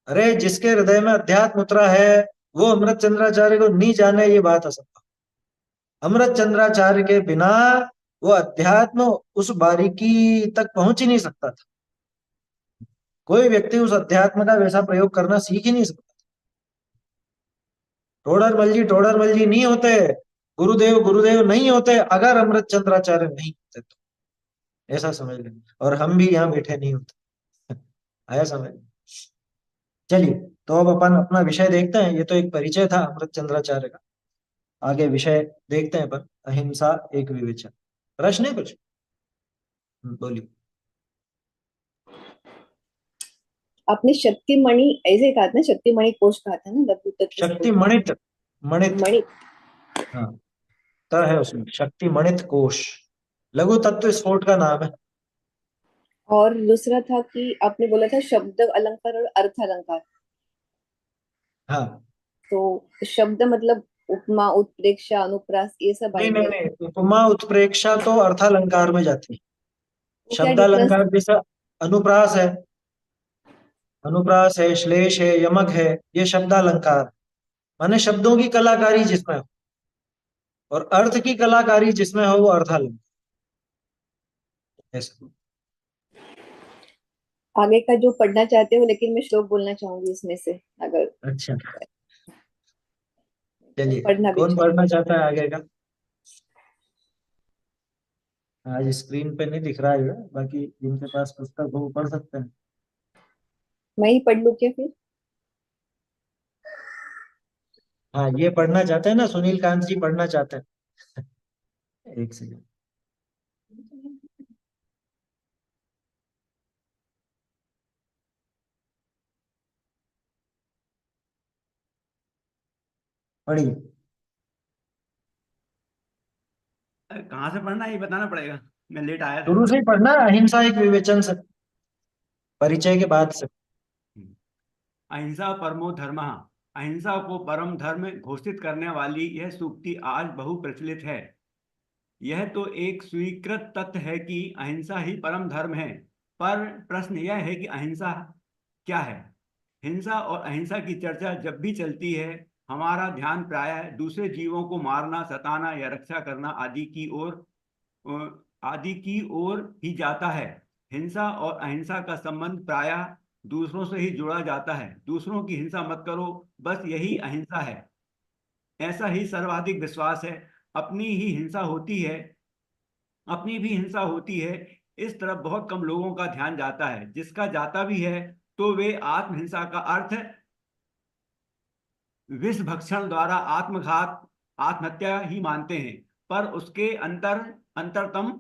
अरे जिसके हृदय में अध्यात्म उतरा है, वो अमृत चंद्राचार्य को नहीं जाने, ये बात असंभव। अमृत चंद्राचार्य के बिना वो अध्यात्म उस बारीकी तक पहुंच ही नहीं सकता था। कोई व्यक्ति उस अध्यात्म का वैसा प्रयोग करना सीख ही नहीं सकता। टोडरमल जी नहीं होते, गुरुदेव गुरुदेव नहीं होते, अगर अमृत चंद्राचार्य नहीं होते तो, ऐसा समझ लें। और हम भी यहाँ बैठे नहीं होते। आया समझ। चलिए, तो अब अपन अपना विषय देखते हैं। ये तो एक परिचय था अमृत चंद्राचार्य का। आगे विषय देखते हैं अपन, अहिंसा एक विवेचन। प्रश्न है कुछ? बोलिए। आपने शक्तिमणि ऐसे कहा था ना, शक्तिमणि कोश कहा था ना, लघु तत्व शक्ति स्फोट मणित, मणित, मणि। हाँ, तर है उसमें शक्ति मणित कोश, लघु तत्व स्फोट का नाम है। और दूसरा था कि आपने बोला था शब्द अलंकार और अर्थ अलंकार। हाँ, तो शब्द मतलब उपमा, उत्प्रेक्षा, अनुप्रास, ये सब नहीं नहीं आएंगे। नहीं, उपमा उत्प्रेक्षा तो अर्थालंकार में जाती है। वो क्या डिफरेंस? शब्दालंकार जैसा अनुप्रास है, अनुप्रास है, श्लेष है, यमक है, ये शब्दालंकार, माने शब्दों की कलाकारी जिसमें हो, और अर्थ की कलाकारी जिसमें हो वो अर्थालंकार। ऐसा। आगे का जो पढ़ना चाहते हो, लेकिन मैं श्लोक बोलना चाहूंगी इसमें से, अगर अच्छा, चलिए, पढ़ना भी कौन चाहो। पढ़ना चाहता है आगे का? आज स्क्रीन पे नहीं दिख रहा है, बाकी जिनके पास पुस्तक हो वो पढ़ सकते हैं। मैं ही पढ़ लूं क्या फिर? हाँ, ये पढ़ना चाहते हैं ना, सुनील कांत जी पढ़ना चाहते हैं। एक सेकंड। पढ़िए। कहाँ से पढ़ना है ये बताना पड़ेगा, मैं लेट आया था। शुरू से ही पढ़ना है, अहिंसा एक विवेचन से, परिचय के बाद से। अहिंसा परमो धर्मः। अहिंसा को परम धर्म घोषित करने वाली यह सूक्ति आज बहु प्रचलित है। यह तो एक स्वीकृत तथ्य है कि अहिंसा ही परम धर्म है, पर प्रश्न यह है कि अहिंसा क्या है। हिंसा और अहिंसा की चर्चा जब भी चलती है, हमारा ध्यान प्रायः दूसरे जीवों को मारना, सताना या रक्षा करना आदि की ओर ही जाता है। हिंसा और अहिंसा का संबंध प्रायः दूसरों से ही जोड़ा जाता है। दूसरों की हिंसा मत करो, बस यही अहिंसा है, ऐसा ही सर्वाधिक विश्वास है। अपनी ही हिंसा होती है, अपनी भी हिंसा होती है, इस तरफ बहुत कम लोगों का ध्यान जाता है। जिसका जाता भी है तो वे आत्महिंसा का अर्थ विष भक्षण द्वारा आत्मघात, आत्महत्या ही मानते हैं, पर उसके अंतरतम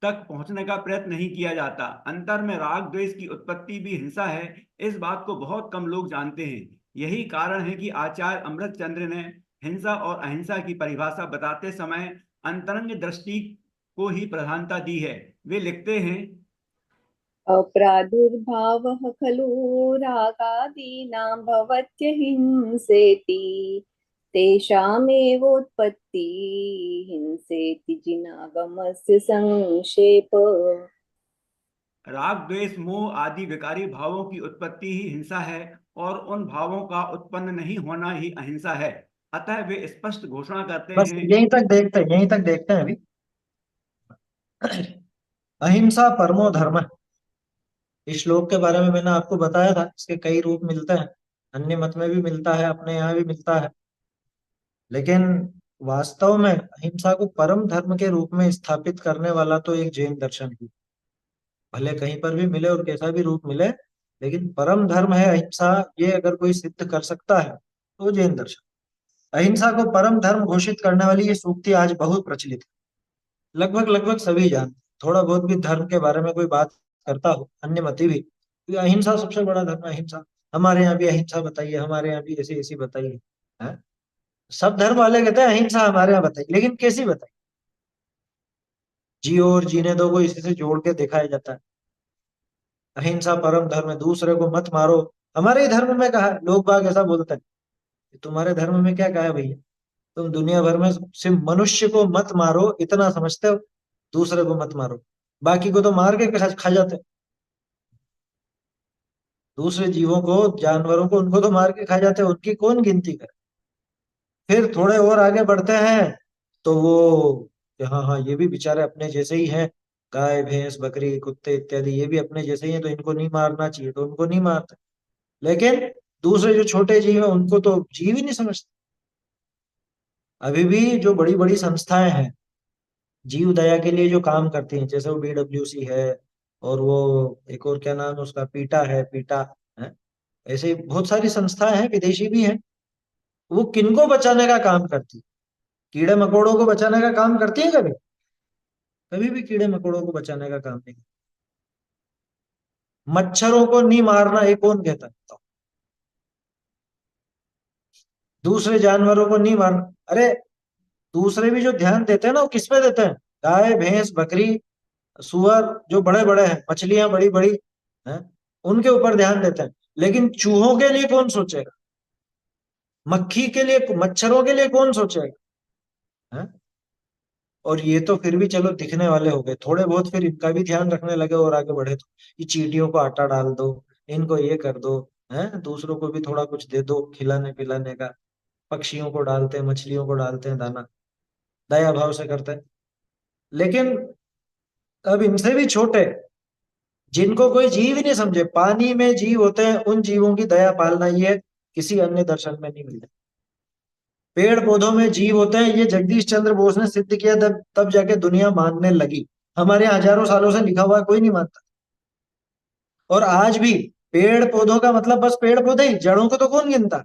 तक पहुंचने का प्रयत्न नहीं किया जाता। अंतर में राग द्वेष की उत्पत्ति भी हिंसा है, इस बात को बहुत कम लोग जानते हैं। यही कारण है कि आचार्य अमृत चंद्र ने हिंसा और अहिंसा की परिभाषा बताते समय अंतरंग दृष्टि को ही प्रधानता दी है। वे लिखते हैं, प्रादुर्भावः खलु रागादीनां भवत्यहिंसेति, तेषामेवोत्पत्ति हिंसेति जिनागमस्य संक्षेप। राग द्वेष मोह आदि विकारी भावों की उत्पत्ति ही हिंसा है, और उन भावों का उत्पन्न नहीं होना ही अहिंसा है। अतः वे स्पष्ट घोषणा करते बस हैं। यहीं तक देखते हैं, यहीं तक देखते हैं अभी। अहिंसा परमो धर्म। इस श्लोक के बारे में मैंने आपको बताया था, इसके कई रूप मिलते हैं, अन्य मत में भी मिलता है, अपने यहाँ भी मिलता है। लेकिन वास्तव में अहिंसा को परम धर्म के रूप में स्थापित करने वाला तो एक जैन दर्शन ही, भले कहीं पर भी मिले और कैसा भी रूप मिले, लेकिन परम धर्म है अहिंसा, ये अगर कोई सिद्ध कर सकता है तो जैन दर्शन। अहिंसा को परम धर्म घोषित करने वाली ये सूक्ति आज बहुत प्रचलित है, लगभग लगभग सभी जानते हैं। थोड़ा बहुत भी धर्म के बारे में कोई बात करता हो, अन्य मती भी, तो अहिंसा सबसे बड़ा धर्म है, अहिंसा। हमारे यहाँ भी अहिंसा बताइए, हमारे यहाँ भी ऐसी ऐसी बताइए, है। सब धर्म वाले कहते हैं अहिंसा हमारे यहाँ बताई, लेकिन कैसी बताई? जियो और जीने दो को इसी से जोड़ के दिखाया जाता है। अहिंसा परम धर्म है, दूसरे को मत मारो। हमारे ही धर्म में कहा है, लोग बाग ऐसा बोलते हैं। तुम्हारे धर्म में क्या कहा है भैया? तुम दुनिया भर में सिर्फ मनुष्य को मत मारो इतना समझते हो, दूसरे को मत मारो, बाकी को तो मार के खा जाते हैं। दूसरे जीवों को, जानवरों को, उनको तो मार के खा जाते हैं, उनकी कौन गिनती करे? फिर थोड़े और आगे बढ़ते हैं तो वो कि हाँ हाँ ये भी बेचारे अपने जैसे ही हैं, गाय भैंस बकरी कुत्ते इत्यादि ये भी अपने जैसे ही हैं, तो इनको नहीं मारना चाहिए, तो उनको नहीं मारते। लेकिन दूसरे जो छोटे जीव हैं उनको तो जीव ही नहीं समझते। अभी भी जो बड़ी बड़ी संस्थाएं हैं जीव दया के लिए जो काम करती हैं, जैसे वो BWC है, और वो एक और क्या नाम है उसका, पीटा है, पीटा है, ऐसे बहुत सारी संस्थाएं हैं, विदेशी भी हैं। वो किनको बचाने का काम करती? कीड़े मकोड़ों को बचाने का काम करती है कभी? कभी भी कीड़े मकोड़ों को बचाने का काम नहीं। मच्छरों को नहीं मारना ये कौन कहता है बताओ? दूसरे जानवरों को नहीं मारना, अरे दूसरे भी जो ध्यान देते हैं ना, वो किस पे देते हैं? गाय भैंस बकरी सुअर, जो बड़े बड़े हैं, मछलियां बड़ी बड़ी हैं, उनके ऊपर ध्यान देते हैं। लेकिन चूहों के लिए कौन सोचेगा? मक्खी के लिए, मच्छरों के लिए कौन सोचेगा? हैं? और ये तो फिर भी चलो दिखने वाले हो गए, थोड़े बहुत फिर इनका भी ध्यान रखने लगे और आगे बढ़े तो ये चींटियों को आटा डाल दो, इनको ये कर दो, हैं, दूसरों को भी थोड़ा कुछ दे दो खिलाने पिलाने का। पक्षियों को डालते हैं, मछलियों को डालते हैं दाना, दया भाव से करते हैं। लेकिन अब इनसे भी छोटे, जिनको कोई जीव ही नहीं समझे, पानी में जीव होते हैं, उन जीवों की दया पालना, ये किसी अन्य दर्शन में नहीं मिलता। पेड़ पौधों में जीव होते हैं, ये जगदीश चंद्र बोस ने सिद्ध किया, तब तब जाके दुनिया मानने लगी। हमारे यहाँ हजारों सालों से लिखा हुआ है, कोई नहीं मानता। और आज भी पेड़ पौधों का मतलब बस पेड़ पौधे ही, जड़ों को तो कौन गिनता?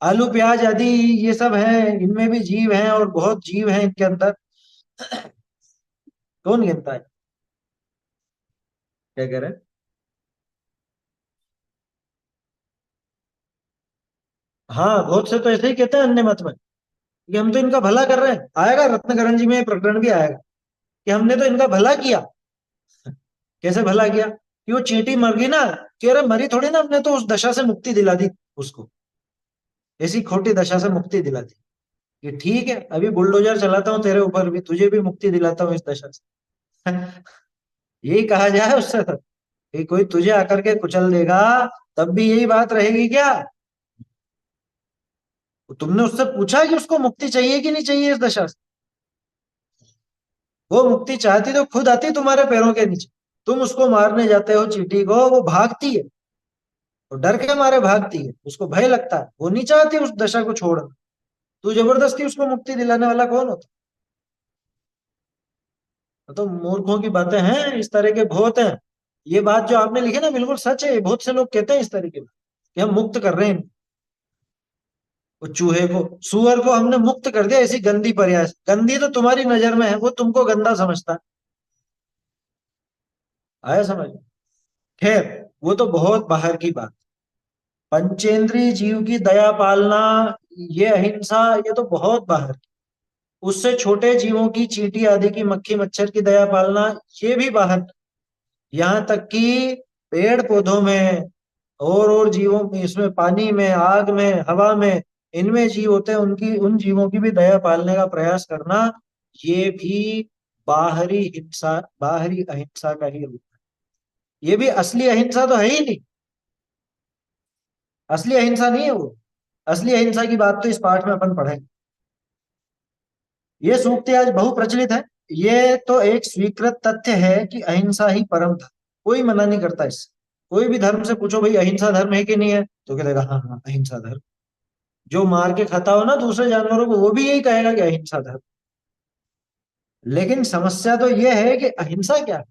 आलू प्याज आदि ये सब है, इनमें भी जीव हैं, और बहुत जीव हैं इनके अंदर। कौन गिनता है? क्या कह रहे हैं? हाँ, बहुत से तो ऐसे ही कहते हैं अन्य मत में कि हम तो इनका भला कर रहे हैं। आएगा रत्नकरण में प्रकरण भी आएगा कि हमने तो इनका भला किया। कैसे भला किया? कि वो चींटी मर गई ना, कि अरे मरी थोड़ी ना, हमने तो उस दशा से मुक्ति दिला दी उसको, ऐसी खोटी दशा से मुक्ति दिला दी कि ठीक है अभी बुलडोजर चलाता हूँ तेरे ऊपर भी, तुझे भी मुक्ति दिलाता हूँ इस दशा से। यही कहा जाए उससे तो, कि कोई तुझे आकर के कुचल देगा तब भी यही बात रहेगी क्या? तुमने उससे पूछा कि उसको मुक्ति चाहिए कि नहीं चाहिए इस दशा से? वो मुक्ति चाहती तो खुद आती तुम्हारे पैरों के नीचे। तुम उसको मारने जाते हो चींटी को, वो भागती है, वो डर के मारे भागती है, उसको भय लगता है, वो नहीं चाहती उस दशा को छोड़ना। तू जबरदस्ती उसको मुक्ति दिलाने वाला कौन होता? तो मूर्खों की बातें हैं, इस तरह के बहुत हैं। ये बात जो आपने लिखी ना बिल्कुल सच है, बहुत से लोग कहते हैं इस तरीके में कि हम मुक्त कर रहे हैं। वो चूहे को, सुअर को हमने मुक्त कर दिया, ऐसी गंदी प्रयास, गंदी तो तुम्हारी नजर में है, वो तुमको गंदा समझता है। आया समझ? खैर, वो तो बहुत बाहर की बात। पंचेंद्रिय जीव की दया पालना, ये अहिंसा, ये तो बहुत बाहर की। उससे छोटे जीवों की, चींटी आदि की, मक्खी मच्छर की दया पालना, ये भी बाहर। यहाँ तक कि पेड़ पौधों में और जीवों में, इसमें पानी में, आग में, हवा में, इनमें जीव होते हैं, उनकी, उन जीवों की भी दया पालने का प्रयास करना, ये भी बाहरी हिंसा, बाहरी अहिंसा का ही रूप है। ये भी असली अहिंसा तो है ही नहीं, असली अहिंसा नहीं है वो। असली अहिंसा की बात तो इस पाठ में अपन पढ़ेंगे। ये सूक्ति आज बहुप्रचलित है। ये तो एक स्वीकृत तथ्य है कि अहिंसा ही परम धर्म, कोई मना नहीं करता इससे। कोई भी धर्म से पूछो भाई अहिंसा धर्म है कि नहीं है, तो कहेगा हाँ हाँ अहिंसा धर्म। जो मार के खाता हो ना दूसरे जानवरों को, वो भी यही कहेगा कि अहिंसा धर्म। लेकिन समस्या तो ये है कि अहिंसा क्या है?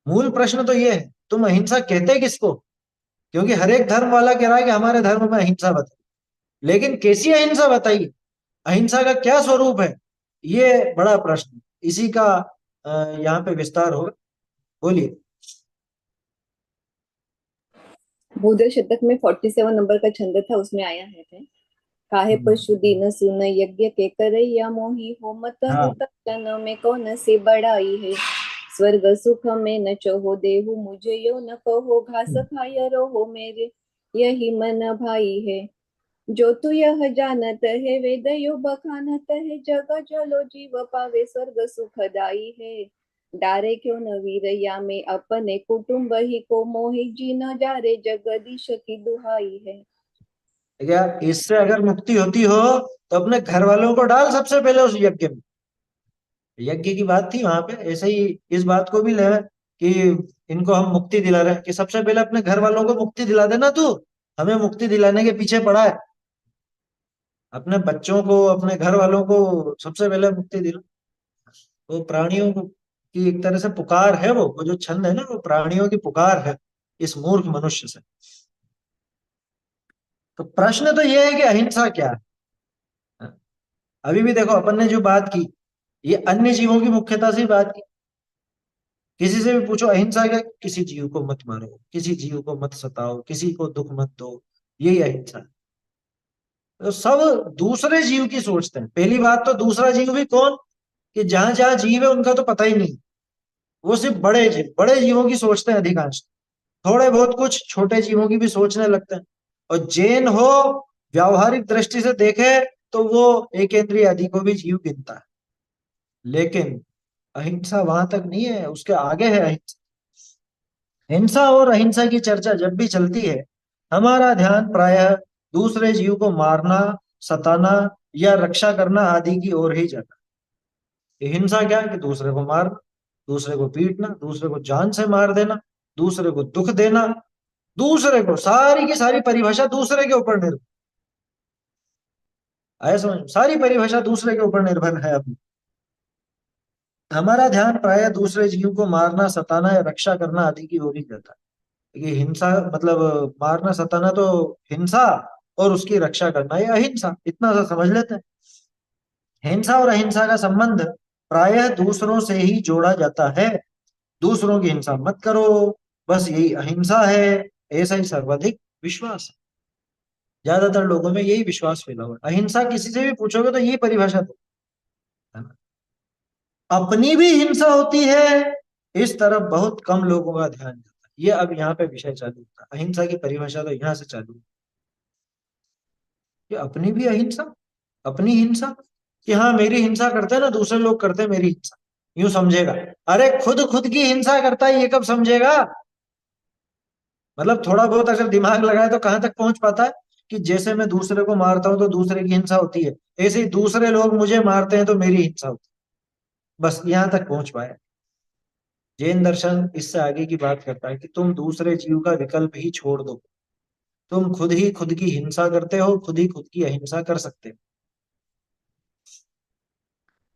मूल प्रश्न तो ये है, तुम अहिंसा कहते किसको? क्योंकि हर एक धर्म वाला कह रहा है कि हमारे धर्म में अहिंसा बताइए, लेकिन कैसी अहिंसा बताइए? अहिंसा का क्या स्वरूप है? ये बड़ा प्रश्न, इसी का यहाँ पे विस्तार होगा। बोलिए। भूदेव शतक में 47 नंबर का छंद था, उसमें आया है काहे पशु दीन सुन यज्ञ के करैया मोही हो मत हाँ। हो तन में कौन सी बड़ाई है। स्वर्ग सुख में न चहो देहु मुझे यो न कहो घास खाय रहो मेरे यही मन भाई है। जो तू यह जानत है वेद यो बखानत है जग जलो जीव पावे स्वर्ग सुखदाई है। डारे क्यों न वीरया में अपने कुटुंब ही को मोहि जी न जारे जगदीश की दुहाई है। क्या इससे अगर मुक्ति होती हो तो अपने घर वालों को डाल सबसे पहले उस यज्ञ में। यज्ञ की बात थी वहां पे, ऐसे ही इस बात को भी ले कि इनको हम मुक्ति दिला रहे हैं कि सबसे पहले अपने घर वालों को मुक्ति दिला देना, तू हमें मुक्ति दिलाने के पीछे पड़ा है। अपने बच्चों को, अपने घर वालों को सबसे पहले मुक्ति दिला। वो प्राणियों की एक तरह से पुकार है, वो जो छंद है ना, वो प्राणियों की पुकार है इस मूर्ख मनुष्य से। तो प्रश्न तो ये है कि अहिंसा क्या है। अभी भी देखो अपन ने जो बात की, ये अन्य जीवों की मुख्यता से बात की। किसी से भी पूछो अहिंसा क्या, किसी जीव को मत मारो, किसी जीव को मत सताओ, किसी को दुख मत दो, यही अहिंसा है। तो सब दूसरे जीव की सोचते हैं। पहली बात तो दूसरा जीव भी कौन, कि जहां जहां जीव है उनका तो पता ही नहीं। वो सिर्फ बड़े जीवों की सोचते हैं अधिकांश। थोड़े बहुत कुछ छोटे जीवों की भी सोचने लगते हैं। और जैन हो, व्यावहारिक दृष्टि से देखे तो वो एकेंद्रिय आदि को भी जीव गिनता है। लेकिन अहिंसा वहां तक नहीं है, उसके आगे है अहिंसा। हिंसा और अहिंसा की चर्चा जब भी चलती है, हमारा ध्यान प्रायः दूसरे जीव को मारना, सताना या रक्षा करना आदि की ओर ही जाता है। ये हिंसा क्या है कि दूसरे को मारना, दूसरे को पीटना, दूसरे को जान से मार देना, दूसरे को दुख देना, दूसरे को, सारी की सारी परिभाषा दूसरे के ऊपर निर्भर है। समझ, सारी परिभाषा दूसरे के ऊपर निर्भर है। अपनी हमारा ध्यान प्रायः दूसरे जीव को मारना, सताना या रक्षा करना आदि की ओर ही जाता है। ये हिंसा मतलब मारना सताना तो हिंसा, और उसकी रक्षा करना ये अहिंसा, इतना सा समझ लेते हैं। हिंसा और अहिंसा का संबंध प्रायः दूसरों से ही जोड़ा जाता है। दूसरों की हिंसा मत करो, बस यही अहिंसा है, ऐसा ही सर्वाधिक विश्वास है। ज्यादातर लोगों में यही विश्वास फैला हुआ है। अहिंसा किसी से भी पूछोगे तो यही परिभाषा दो, है ना। अपनी भी हिंसा होती है, इस तरफ बहुत कम लोगों का ध्यान जाता है। ये अब यहाँ पे विषय चालू होता है। अहिंसा की परिभाषा तो यहाँ से चालू है कि अपनी भी अहिंसा, अपनी हिंसा, कि हाँ मेरी हिंसा करते हैं ना दूसरे लोग, करते हैं मेरी हिंसा, यूं समझेगा। अरे खुद खुद की हिंसा करता है ये कब समझेगा। मतलब थोड़ा बहुत अगर दिमाग लगाए तो कहां तक पहुंच पाता है कि जैसे मैं दूसरे को मारता हूं तो दूसरे की हिंसा होती है, ऐसे ही दूसरे लोग मुझे मारते हैं तो मेरी हिंसा होती है। बस यहां तक पहुंच पाया। जैन दर्शन इससे आगे की बात करता है कि तुम दूसरे जीव का विकल्प ही छोड़ दो। तुम खुद ही खुद की हिंसा करते हो, खुद ही खुद की अहिंसा कर सकते हो।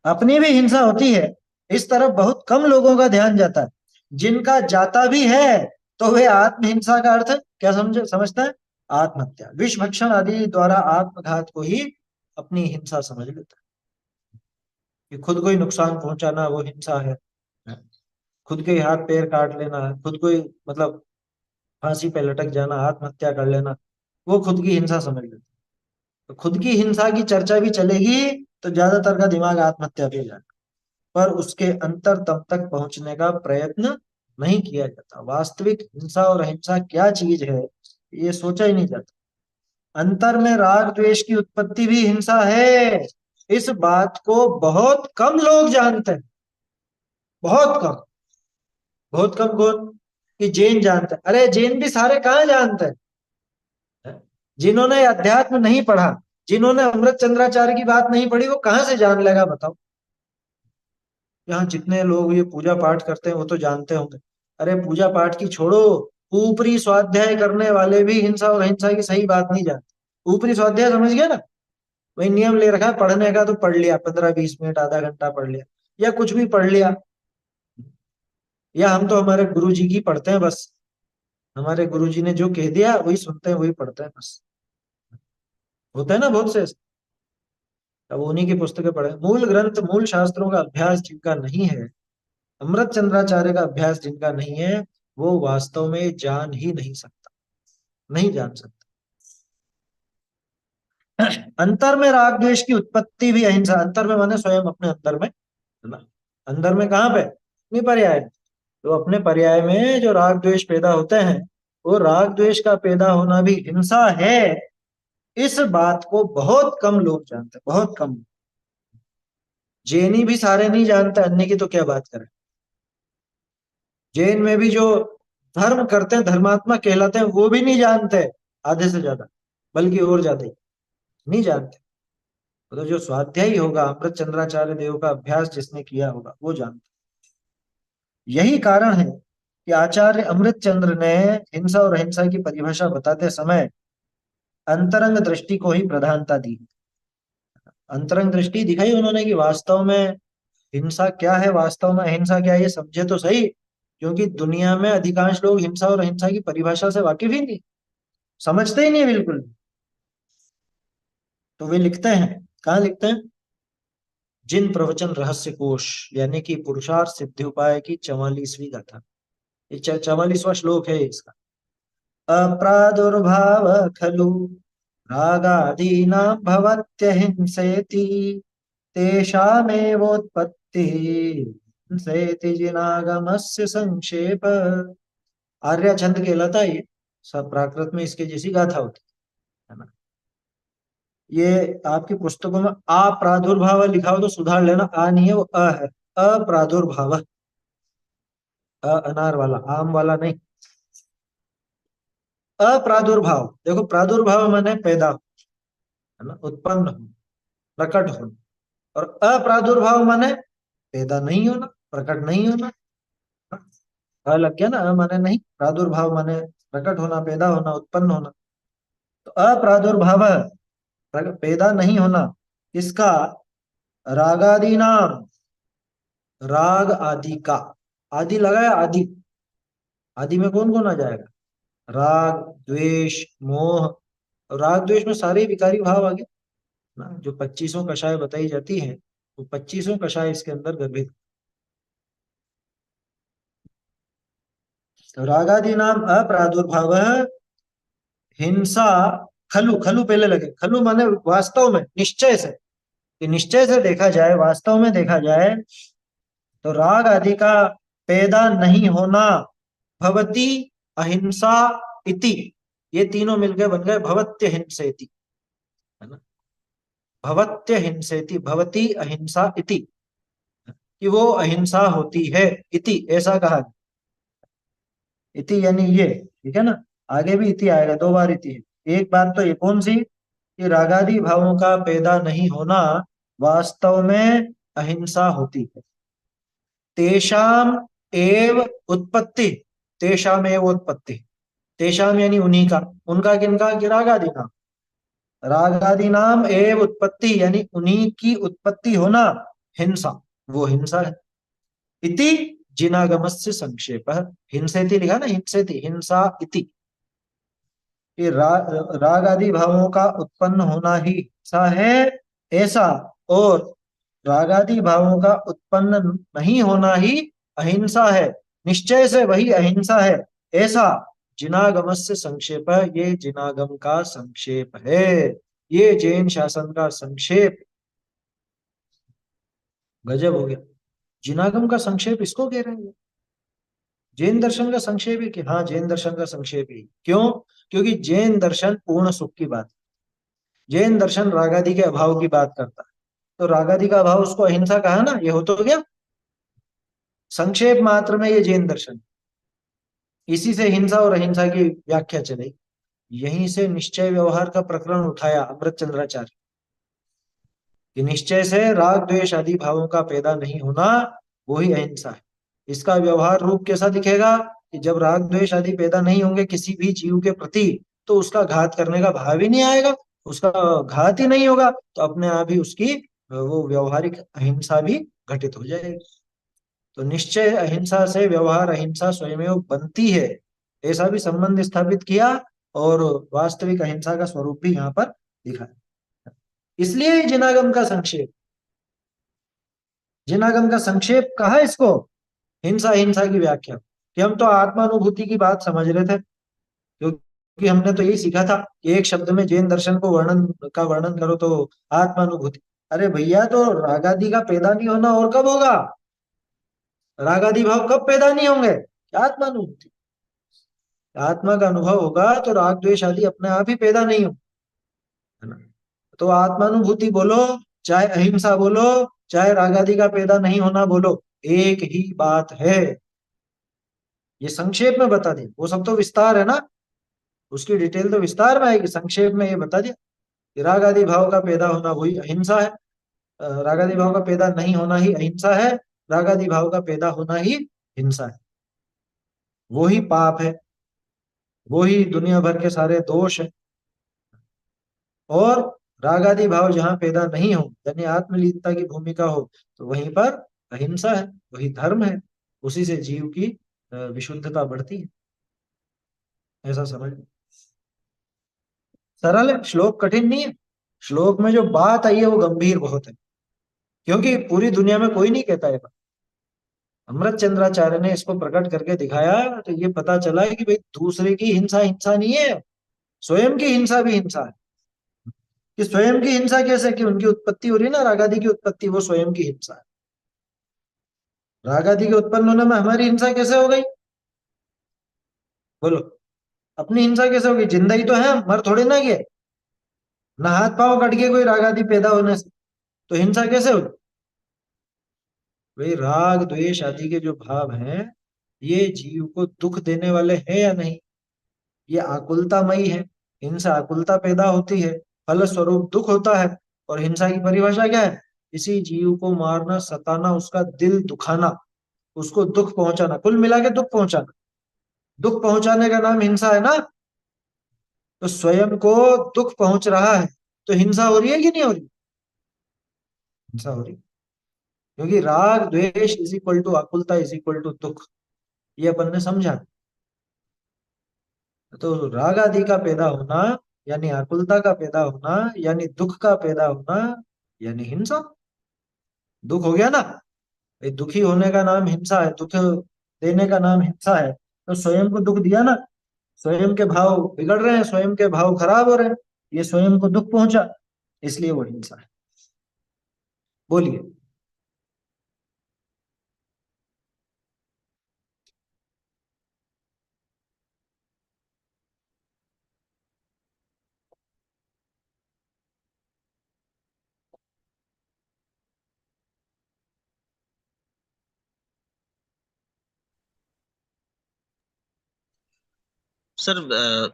अपनी भी हिंसा होती है, इस तरफ बहुत कम लोगों का ध्यान जाता है। जिनका जाता भी है तो वे आत्महिंसा का अर्थ क्या समझता है, आत्महत्या, विष भक्षण आदि द्वारा आत्मघात को ही अपनी हिंसा समझ लेता है। कि खुद को ही नुकसान पहुंचाना वो हिंसा है। खुद के ही हाथ पैर काट लेना, खुद को ही मतलब फांसी पे लटक जाना, आत्महत्या कर लेना, वो खुद की हिंसा समझ लेता है। तो खुद की हिंसा की चर्चा भी चलेगी तो ज्यादातर का दिमाग आत्महत्या पे जाएगा, पर उसके अंतर तब तक पहुंचने का प्रयत्न नहीं किया जाता। वास्तविक हिंसा और अहिंसा क्या चीज है ये सोचा ही नहीं जाता। अंतर में राग द्वेष की उत्पत्ति भी हिंसा है, इस बात को बहुत कम लोग जानते हैं। बहुत कम, बहुत कम कौन, कि जैन जानते हैं। अरे जैन भी सारे कहाँ जानते हैं। जिन्होंने अध्यात्म नहीं पढ़ा, जिन्होंने अमृत चंद्राचार्य की बात नहीं पढ़ी, वो कहाँ से जान लेगा बताओ। यहाँ जितने लोग ये पूजा पाठ करते हैं वो तो जानते होंगे। अरे पूजा पाठ की छोड़ो, ऊपरी स्वाध्याय करने वाले भी हिंसा और अहिंसा की सही बात नहीं जानते। ऊपरी स्वाध्याय समझ गया ना, वही नियम ले रखा है पढ़ने का, तो पढ़ लिया 15-20 मिनट, आधा घंटा पढ़ लिया, या कुछ भी पढ़ लिया। या हम तो हमारे गुरु जी की पढ़ते हैं बस, हमारे गुरु जी ने जो कह दिया वही सुनते हैं, वही पढ़ते हैं बस। होता है ना बहुत से। अब उन्हीं की पुस्तकें पढ़े। मूल ग्रंथ, मूल शास्त्रों का अभ्यास जिनका नहीं है, अमृत चंद्राचार्य का अभ्यास जिनका नहीं है, वो वास्तव में जान ही नहीं सकता, नहीं जान सकता। अंतर में राग द्वेष की उत्पत्ति भी अहिंसा, अंतर में माने स्वयं अपने अंदर में, है ना। अंदर में कहाँ पे, अपनी पर्याय में। तो अपने पर्याय में जो राग द्वेष पैदा होते हैं, वो राग द्वेष का पैदा होना भी हिंसा है। इस बात को बहुत कम लोग जानते हैं, बहुत कम। जैनी भी सारे नहीं जानते, अन्य की तो क्या बात करें। जैन में भी जो धर्म करते हैं, धर्मात्मा कहलाते हैं, वो भी नहीं जानते आधे से ज्यादा, बल्कि और ज्यादा ही नहीं जानते। तो जो स्वाध्यायी होगा, अमृत चंद्राचार्य देव का अभ्यास जिसने किया होगा, वो जानता। यही कारण है कि आचार्य अमृत चंद्र ने हिंसा और अहिंसा की परिभाषा बताते समय अंतरंग दृष्टि को ही प्रधानता दी। अंतरंग दृष्टि दिखाई उन्होंने कि वास्तव में हिंसा क्या है, वास्तव में अहिंसा क्या है, ये समझे तो सही। क्योंकि दुनिया में अधिकांश लोग हिंसा और अहिंसा की परिभाषा से वाकिफ ही नहीं, समझते ही नहीं है बिल्कुल। तो वे लिखते हैं, कहाँ लिखते हैं, जिन प्रवचन रहस्य कोश यानी कि पुरुषार्थ सिद्धि उपाय की 44वीं गाथा, ये 44वां श्लोक है इसका। अप्रादुर्भाव खलु रागादीनां भवत्यहिंसेति तेषामेवोत्पत्तिः हिंसेति जिनागमस्य संक्षेप। आर्य छंद कहलाता है ये, सब प्राकृत में इसके जैसी गाथा होती है ना। ये आपकी पुस्तकों में अप्रादुर्भाव लिखा हो तो सुधार लेना, आ नहीं है, वो अ है। अप्रादुर्भाव, अ अनार वाला, आम वाला नहीं। अप्रादुर्भाव, देखो प्रादुर्भाव माने पैदा, है ना, उत्पन्न हो, प्रकट हो। और अप्रादुर्भाव माने पैदा नहीं होना, प्रकट नहीं होना। अ लग गया ना, अ माने नहीं, प्रादुर्भाव माने प्रकट होना, पैदा होना, उत्पन्न होना। तो अप्रादुर्भाव पैदा नहीं होना, इसका रागादि नाम, राग आदि का, आदि लगाया, आदि, आदि में कौन कौन आ जाएगा, राग द्वेष मोह। राग द्वेष में सारे विकारी भाव आ गए ना। जो 25 कषाय बताई जाती है, वो 25 कषाय इसके अंदर गर्भित। तो रागादि नाम अप्रादुर्भाव हिंसा खलु, खलु पहले लगे, खलु माने वास्तव में, निश्चय से, कि निश्चय से देखा जाए, वास्तव में देखा जाए तो राग आदि का पैदा नहीं होना, भवती अहिंसा इति, ये तीनों मिलकर बन गए भवत्य हिंसेति, है ना। भवत्य हिंसेति, भवती अहिंसा इति, कि वो अहिंसा होती है, इति ऐसा कहा। इति यानी ये, ठीक है ना। आगे भी इति आएगा, 2 बार इति है। एक बात तो ये कौन सी, कि रागादि भावों का पैदा नहीं होना वास्तव में अहिंसा होती है। तेषाम एव उत्पत्ति, तेषाम एव उत्पत्ति, तेषाम यानी उन्हीं का, उनका किनका, कि रागादि नाम, रागादि नाम एव उत्पत्ति यानी उन्हीं की उत्पत्ति होना हिंसा, वो हिंसा है। इति जिनागमस्य संक्षेप, हिंसेति लिखा ना, हिंसेति, हिंसा इति, कि राग आदि भावों का उत्पन्न होना ही हिंसा है ऐसा, और रागादि भावों का उत्पन्न नहीं होना ही अहिंसा है, निश्चय से वही अहिंसा है ऐसा जिनागमस्य संक्षेप, ये जिनागम का संक्षेप है, ये जैन शासन का संक्षेप। गजब हो गया, जिनागम का संक्षेप इसको कह रहे हैं, जैन दर्शन का संक्षेप है। कि हाँ, जैन दर्शन का संक्षेप ही, क्यों, क्योंकि जैन दर्शन पूर्ण सुख की बात, जैन दर्शन रागादि के अभाव की बात करता है। तो रागादि का अभाव, उसको अहिंसा कहा ना, ये हो तो गया संक्षेप मात्र में, ये जैन दर्शन। इसी से हिंसा और अहिंसा की व्याख्या चली, यहीं से निश्चय व्यवहार का प्रकरण उठाया अमृत चंद्राचार्य, कि निश्चय से राग द्वेष आदि भावों का पैदा नहीं होना, वो ही अहिंसा है। इसका व्यवहार रूप कैसा दिखेगा, कि जब राग द्वेष आदि पैदा नहीं होंगे किसी भी जीव के प्रति, तो उसका घात करने का भाव ही नहीं आएगा, उसका घात ही नहीं होगा, तो अपने आप ही उसकी वो व्यवहारिक अहिंसा भी घटित हो जाएगी। तो निश्चय अहिंसा से व्यवहार अहिंसा स्वयं बनती है, ऐसा भी संबंध स्थापित किया, और वास्तविक अहिंसा का स्वरूप भी यहाँ पर दिखा। इसलिए जिनागम का संक्षेप, जिनागम का संक्षेप कहा इसको, हिंसा हिंसा की व्याख्या, कि हम तो आत्मानुभूति की बात समझ रहे थे, क्योंकि कि हमने तो यही सीखा था कि एक शब्द में जैन दर्शन को वर्णन करो तो आत्मानुभूति। अरे भैया, तो रागादि का पैदा नहीं होना और कब होगा? रागादि भाव कब पैदा नहीं होंगे? आत्मानुभूति। आत्मा का अनुभव होगा तो राग द्वेष आदि अपने आप ही पैदा नहीं हो, है ना? तो आत्मानुभूति बोलो, चाहे अहिंसा बोलो, चाहे रागादि का पैदा नहीं होना बोलो, एक ही बात है। ये संक्षेप में बता दिया, वो सब तो विस्तार है ना, उसकी डिटेल तो विस्तार में आएगी, संक्षेप में ये बता दिया कि राग आदि भाव का पैदा होना वही अहिंसा है, राग आदि भाव का पैदा नहीं होना ही अहिंसा है, राग आदि भाव का पैदा होना ही हिंसा है। वो ही पाप है, वो ही दुनिया भर के सारे दोष है। और राग आदि भाव जहाँ पैदा नहीं हो, यानी आत्मलीनता की भूमिका हो, तो वहीं पर अहिंसा है, वही धर्म है। उसी से जीव की विशुद्धता बढ़ती है। ऐसा समझ लो। सरल है, श्लोक कठिन नहीं है। श्लोक में जो बात आई है वो गंभीर बहुत है, क्योंकि पूरी दुनिया में कोई नहीं कहता है। अमृत चंद्राचार्य ने इसको प्रकट करके दिखाया तो ये पता चला है कि भाई दूसरे की हिंसा हिंसा नहीं है, स्वयं की हिंसा भी हिंसा है। कि स्वयं की हिंसा कैसे? कि उनकी उत्पत्ति हो रही है ना, रागादि की उत्पत्ति, वो स्वयं की हिंसा है। रागादि के उत्पन्न होने में हमारी हिंसा कैसे हो गई? बोलो, अपनी हिंसा कैसे होगी? जिंदा ही तो है, मर थोड़े ना गए ना, हाथ पांव कट गए कोई रागादि पैदा होने से, तो हिंसा कैसे होगी? भाई राग द्वेष आदि के जो भाव हैं, ये जीव को दुख देने वाले हैं या नहीं? ये आकुलतामयी है, हिंसा आकुलता पैदा होती है, फल स्वरूप दुख होता है। और हिंसा की परिभाषा क्या है? किसी जीव को मारना, सताना, उसका दिल दुखाना, उसको दुख पहुंचाना, कुल मिला के दुख पहुंचाना। दुख पहुंचाने का नाम हिंसा है ना? तो स्वयं को दुख पहुंच रहा है तो हिंसा हो रही है कि नहीं हो रही? हिंसा हो रही है। क्योंकि राग द्वेष इज इक्वल टू आकुलता इज इक्वल टू दुख, ये अपन ने समझा। तो राग आदि का पैदा होना यानी आकुलता का पैदा होना, यानी दुख का पैदा होना, यानी हिंसा। दुख हो गया ना, ये दुखी होने का नाम हिंसा है, दुख देने का नाम हिंसा है। तो स्वयं को दुख दिया ना, स्वयं के भाव बिगड़ रहे हैं, स्वयं के भाव खराब हो रहे हैं, ये स्वयं को दुख पहुंचा, इसलिए वो हिंसा है। बोलिए। सर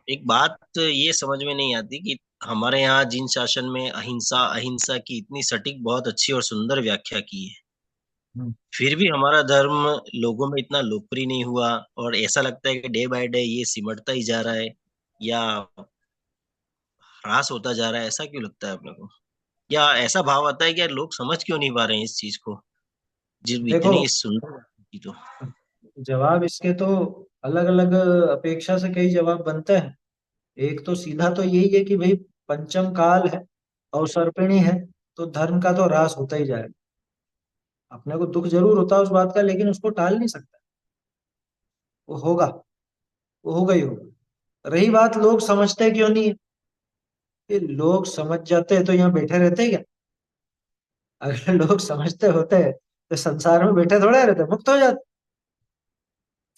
एक बात ये समझ में नहीं आती कि हमारे यहाँ जिन शासन में अहिंसा अहिंसा की इतनी सटीक बहुत अच्छी और सुंदर व्याख्या की है, हम्म। फिर भी हमारा धर्म लोगों में इतना लोकप्रिय नहीं हुआ, और ऐसा लगता है कि डे बाय डे ये सिमटता ही जा रहा है या ह्रास होता जा रहा है। ऐसा क्यों लगता है अपने को? या ऐसा भाव आता है कि यार लोग समझ क्यों नहीं पा रहे हैं इस चीज को, जिस देखो, इतनी सुंदर की तो। जवाब इसके तो अलग अलग अपेक्षा से कई जवाब बनते हैं। एक तो सीधा तो यही है कि भाई पंचम काल है, अवसर्पिणी है, तो धर्म का तो ह्रास होता ही जाएगा। अपने को दुख जरूर होता है उस बात का, लेकिन उसको टाल नहीं सकता, वो होगा, वो होगा ही होगा। रही बात लोग समझते क्यों नहीं है, कि लोग समझ जाते हैं तो यहाँ बैठे रहते क्या? अगर लोग समझते होते तो संसार में बैठे थोड़े रहते, मुक्त हो जाते।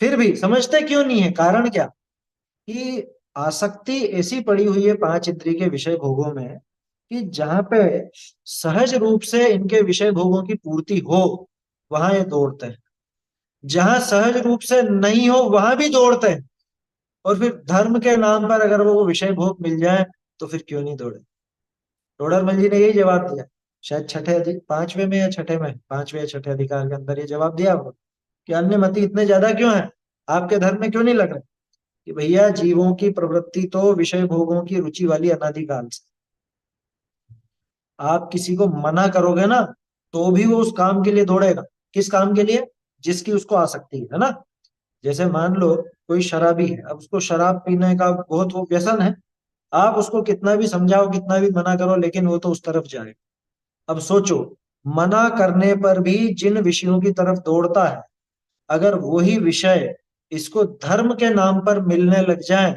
फिर भी समझते क्यों नहीं है? कारण क्या? कि आसक्ति ऐसी पड़ी हुई है पांच इंद्रिय के विषय भोगों में, कि जहां पे सहज रूप से इनके विषय भोगों की पूर्ति हो वहां ये दौड़ते हैं, जहां सहज रूप से नहीं हो वहां भी दौड़ते हैं। और फिर धर्म के नाम पर अगर वो विषय भोग मिल जाए तो फिर क्यों नहीं दौड़े? टोडरमल जी ने यही जवाब दिया, शायद पांचवे में या छठे में, पांचवे या छठे अधिकार के अंदर ये जवाब दिया उन्होंने, कि अन्य मति इतने ज्यादा क्यों है, आपके धर्म में क्यों नहीं लग रहे? कि भैया जीवों की प्रवृत्ति तो विषय भोगों की रुचि वाली अनादिकाल से। आप किसी को मना करोगे ना तो भी वो उस काम के लिए दौड़ेगा। किस काम के लिए? जिसकी उसको आसक्ति है ना। जैसे मान लो कोई शराबी है, अब उसको शराब पीने का बहुत वो व्यसन है, आप उसको कितना भी समझाओ, कितना भी मना करो, लेकिन वो तो उस तरफ जाएगा। अब सोचो, मना करने पर भी जिन विषयों की तरफ दौड़ता है, अगर वही विषय इसको धर्म के नाम पर मिलने लग जाए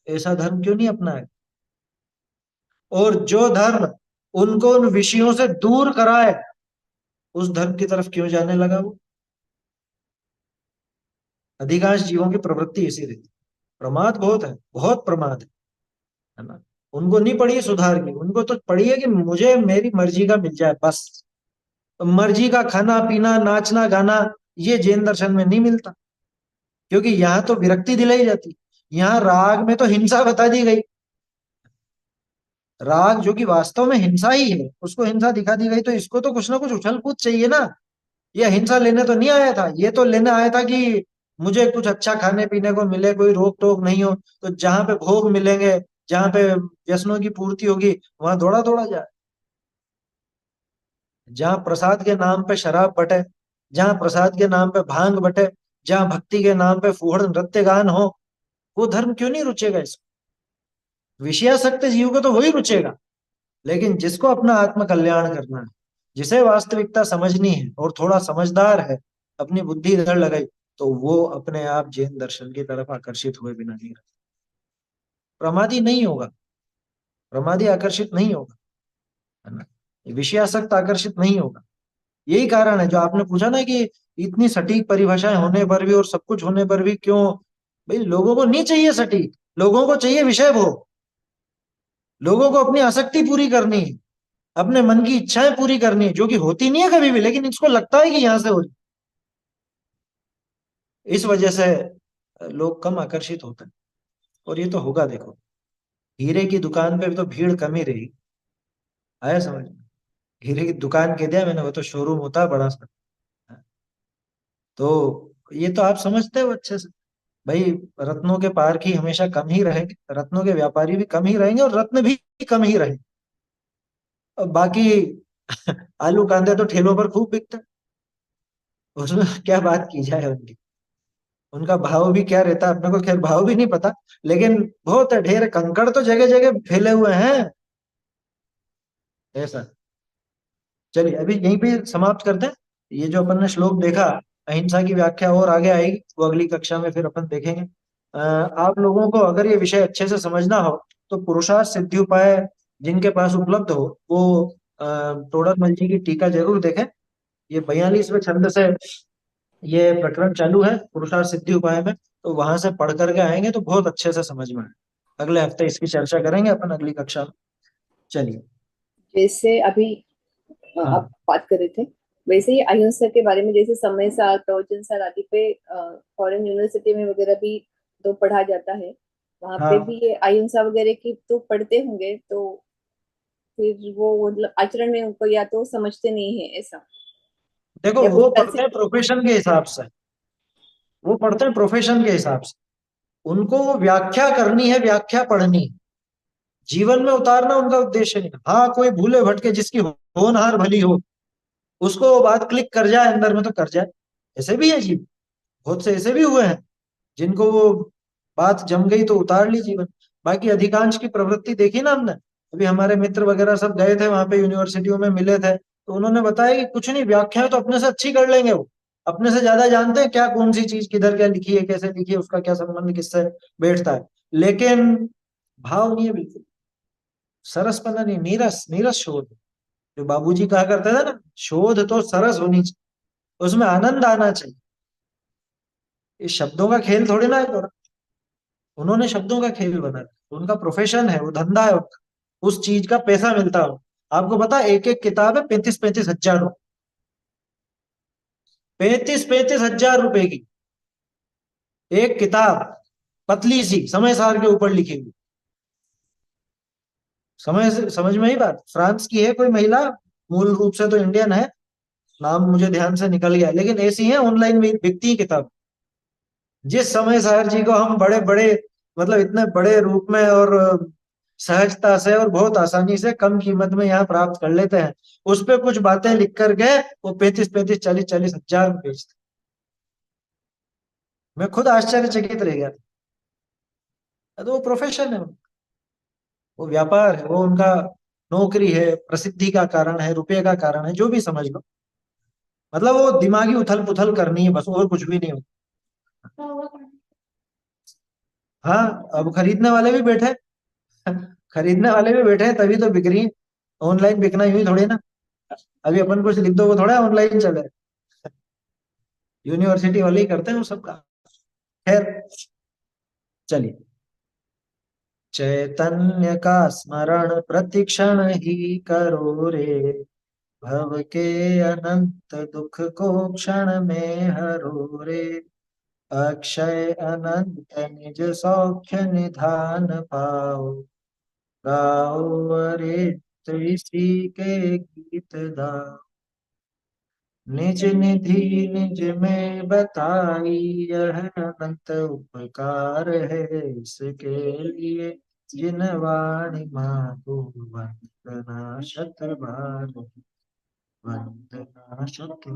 ऐसा धर्म क्यों नहीं अपनाए? और जो धर्म उनको उन विषयों से दूर कराए, उस धर्म की तरफ क्यों जाने लगा वो? अधिकांश जीवों की प्रवृत्ति ऐसी रहती। प्रमाद बहुत है, बहुत प्रमाद है ना। उनको नहीं पड़ी है सुधार की, उनको तो पड़ी है कि मुझे मेरी मर्जी का मिल जाए बस। तो मर्जी का खाना पीना नाचना गाना ये जैन दर्शन में नहीं मिलता, क्योंकि यहाँ तो विरक्ति दिलाई जाती। यहाँ राग में तो हिंसा बता दी गई। राग जो कि वास्तव में हिंसा ही है, उसको हिंसा दिखा दी गई। तो इसको तो कुछ ना कुछ उछल कूद चाहिए ना। ये हिंसा लेने तो नहीं आया था, ये तो लेने आया था कि मुझे कुछ अच्छा खाने पीने को मिले, कोई रोक टोक नहीं हो। तो जहां पे भोग मिलेंगे, जहां पे व्यसनों की पूर्ति होगी, वहां दौड़ा दौड़ा जाए। जहां प्रसाद के नाम पे शराब बटे, जहां प्रसाद के नाम पे भांग बटे, जहां भक्ति के नाम पे फूहड़ नृत्य गान हो, वो धर्म क्यों नहीं रुचेगा इसको? विषयासक्त जीव को तो वही रुचेगा। लेकिन जिसको अपना आत्म कल्याण करना है, जिसे वास्तविकता समझनी है और थोड़ा समझदार है, अपनी बुद्धि इधर लगाई, तो वो अपने आप जैन दर्शन की तरफ आकर्षित हुए बिना नहीं रहे। प्रमादी नहीं होगा, प्रमादी आकर्षित नहीं होगा, है ना। विषयासक्त आकर्षित नहीं होगा। यही कारण है जो आपने पूछा ना कि इतनी सटीक परिभाषाएं होने पर भी और सब कुछ होने पर भी क्यों? भाई लोगों को नहीं चाहिए सटीक, लोगों को चाहिए विषय भोग। लोगों को अपनी आसक्ति पूरी करनी है, अपने मन की इच्छाएं पूरी करनी है, जो कि होती नहीं है कभी भी, लेकिन इसको लगता है कि यहां से हो रही। इस वजह से लोग कम आकर्षित होते हैं। और ये तो होगा, देखो हीरे की दुकान पे भी तो भीड़ कम ही रही। आया समझ में? हीरे की दुकान कह दिया मैंने, वो तो शोरूम होता है बड़ा सा। तो ये तो आप समझते हो अच्छे से। भाई रत्नों के पार्क ही हमेशा कम ही रहेंगे, रत्नों के व्यापारी भी कम ही रहेंगे, और रत्न भी कम ही रहेंगे। और बाकी आलू कांदे तो ठेलों पर खूब बिकते हैं। उसमें क्या बात की जाए उनकी, उनका भाव भी क्या रहता है अपने को खैर भाव भी नहीं पता। लेकिन बहुत ढेर कंकड़ तो जगह जगह फैले हुए हैं, ऐसा। चलिए अभी यहीं पे समाप्त करते हैं। ये जो अपन ने श्लोक देखा, अहिंसा की व्याख्या और आगे आएगी, वो अगली कक्षा में फिर अपन देखेंगे। आप लोगों को अगर ये विषय अच्छे से समझना हो, तो पुरुषार्थ सिद्धि उपाय जिनके पास उपलब्ध हो, वो तोड़रमल जी की टीका जरूर देखें। ये 42वें छंद से ये प्रकरण चालू है पुरुषार्थ सिद्धि उपाय में, तो वहां से पढ़ करके आएंगे तो बहुत अच्छे से समझ में आए। अगले हफ्ते इसकी चर्चा करेंगे अपन अगली कक्षा में। चलिए। जैसे अभी आप हाँ बात कर रहे थे, वैसे ही अहिंसा के बारे में जैसे समय सार प्रवचन सार आदि पे फॉरेन यूनिवर्सिटी में वगैरह भी तो पढ़ा जाता है, वहां पे हाँ। भी ये अहिंसा वगैरह की तो पढ़ते होंगे, तो फिर वो मतलब आचरण में उनको या तो समझते नहीं है ऐसा, देखो या वो पुस्तक से। पढ़ते हैं प्रोफेशन के हिसाब से, वो पढ़ते हैं प्रोफेशन के हिसाब से। उनको व्याख्या करनी है, व्याख्या पढ़नी है। जीवन में उतारना उनका उद्देश्य नहीं। हाँ कोई भूले भटके जिसकी होनहार भली हो, उसको वो बात क्लिक कर जाए अंदर में तो कर जाए। ऐसे भी है जीव, बहुत से ऐसे भी हुए हैं जिनको वो बात जम गई तो उतार ली जीवन। बाकी अधिकांश की प्रवृत्ति देखी ना हमने। अभी हमारे मित्र वगैरह सब गए थे वहां पे, यूनिवर्सिटियों में मिले थे, तो उन्होंने बताया कि कुछ नहीं, व्याख्या तो अपने से अच्छी कर लेंगे वो। अपने से ज्यादा जानते हैं क्या कौन सी चीज किधर क्या लिखी है, कैसे लिखी है, उसका क्या संबंध किससे बैठता है। लेकिन भाव नहीं है बिल्कुल, सरसपना नहीं, नीरस नीरस शोध। जो बाबूजी कहा करते थे ना, शोध तो सरस होनी चाहिए, उसमें आनंद आना चाहिए। इस शब्दों का खेल थोड़ी ना है थोड़ा। उन्होंने शब्दों का खेल बनाया, उनका प्रोफेशन है, वो धंधा है उनका, उस चीज का पैसा मिलता है। आपको पता है एक एक किताब है 35-35 हजार रुपए, 35-35 हजार रुपए की एक किताब, पतली सी समय सार के ऊपर लिखी हुई। समझ में ही बात। फ्रांस की है कोई महिला, मूल रूप से तो इंडियन है, नाम मुझे ध्यान से निकल गया, लेकिन ऐसी है ऑनलाइन भी बिकती है किताब। जिस समय सार जी को हम बड़े बड़े, मतलब इतने बड़े रूप में और सहजता से और बहुत आसानी से कम कीमत में यहाँ प्राप्त कर लेते हैं, उस पे कुछ बातें लिख कर गए, वो 35-35 40-40 हजार में बेचते। मैं खुद आश्चर्यचकित रह गया। तो वो प्रोफेशन है, वो व्यापार है, वो उनका नौकरी है, प्रसिद्धि का कारण है, रुपये का कारण है, जो भी समझ लो। मतलब वो दिमागी उथल पुथल करनी है बस, और कुछ भी नहीं होता। हाँ, अब खरीदने वाले भी बैठे हैं। खरीदने वाले भी बैठे हैं, तभी तो बिक रही है। ऑनलाइन बिकना यूं ही थोड़ी ना, अभी अपन कुछ लिख दो वो थोड़ा ऑनलाइन चले। यूनिवर्सिटी वाले ही करते हैं वो सबका। खैर, चलिए। चैतन्य का स्मरण प्रतिक्षण ही करो रे, भव के अनंत दुख को क्षण में हरो रे, अक्षय अनंत निज सौख्य निधान पाओ, गाओ अरे इसी के गीत गाओ, निज निधि निज में बताई यह अनंत उपकार है, इसके लिए जिन वाणी मागो वंदना शत बार, वंदना शत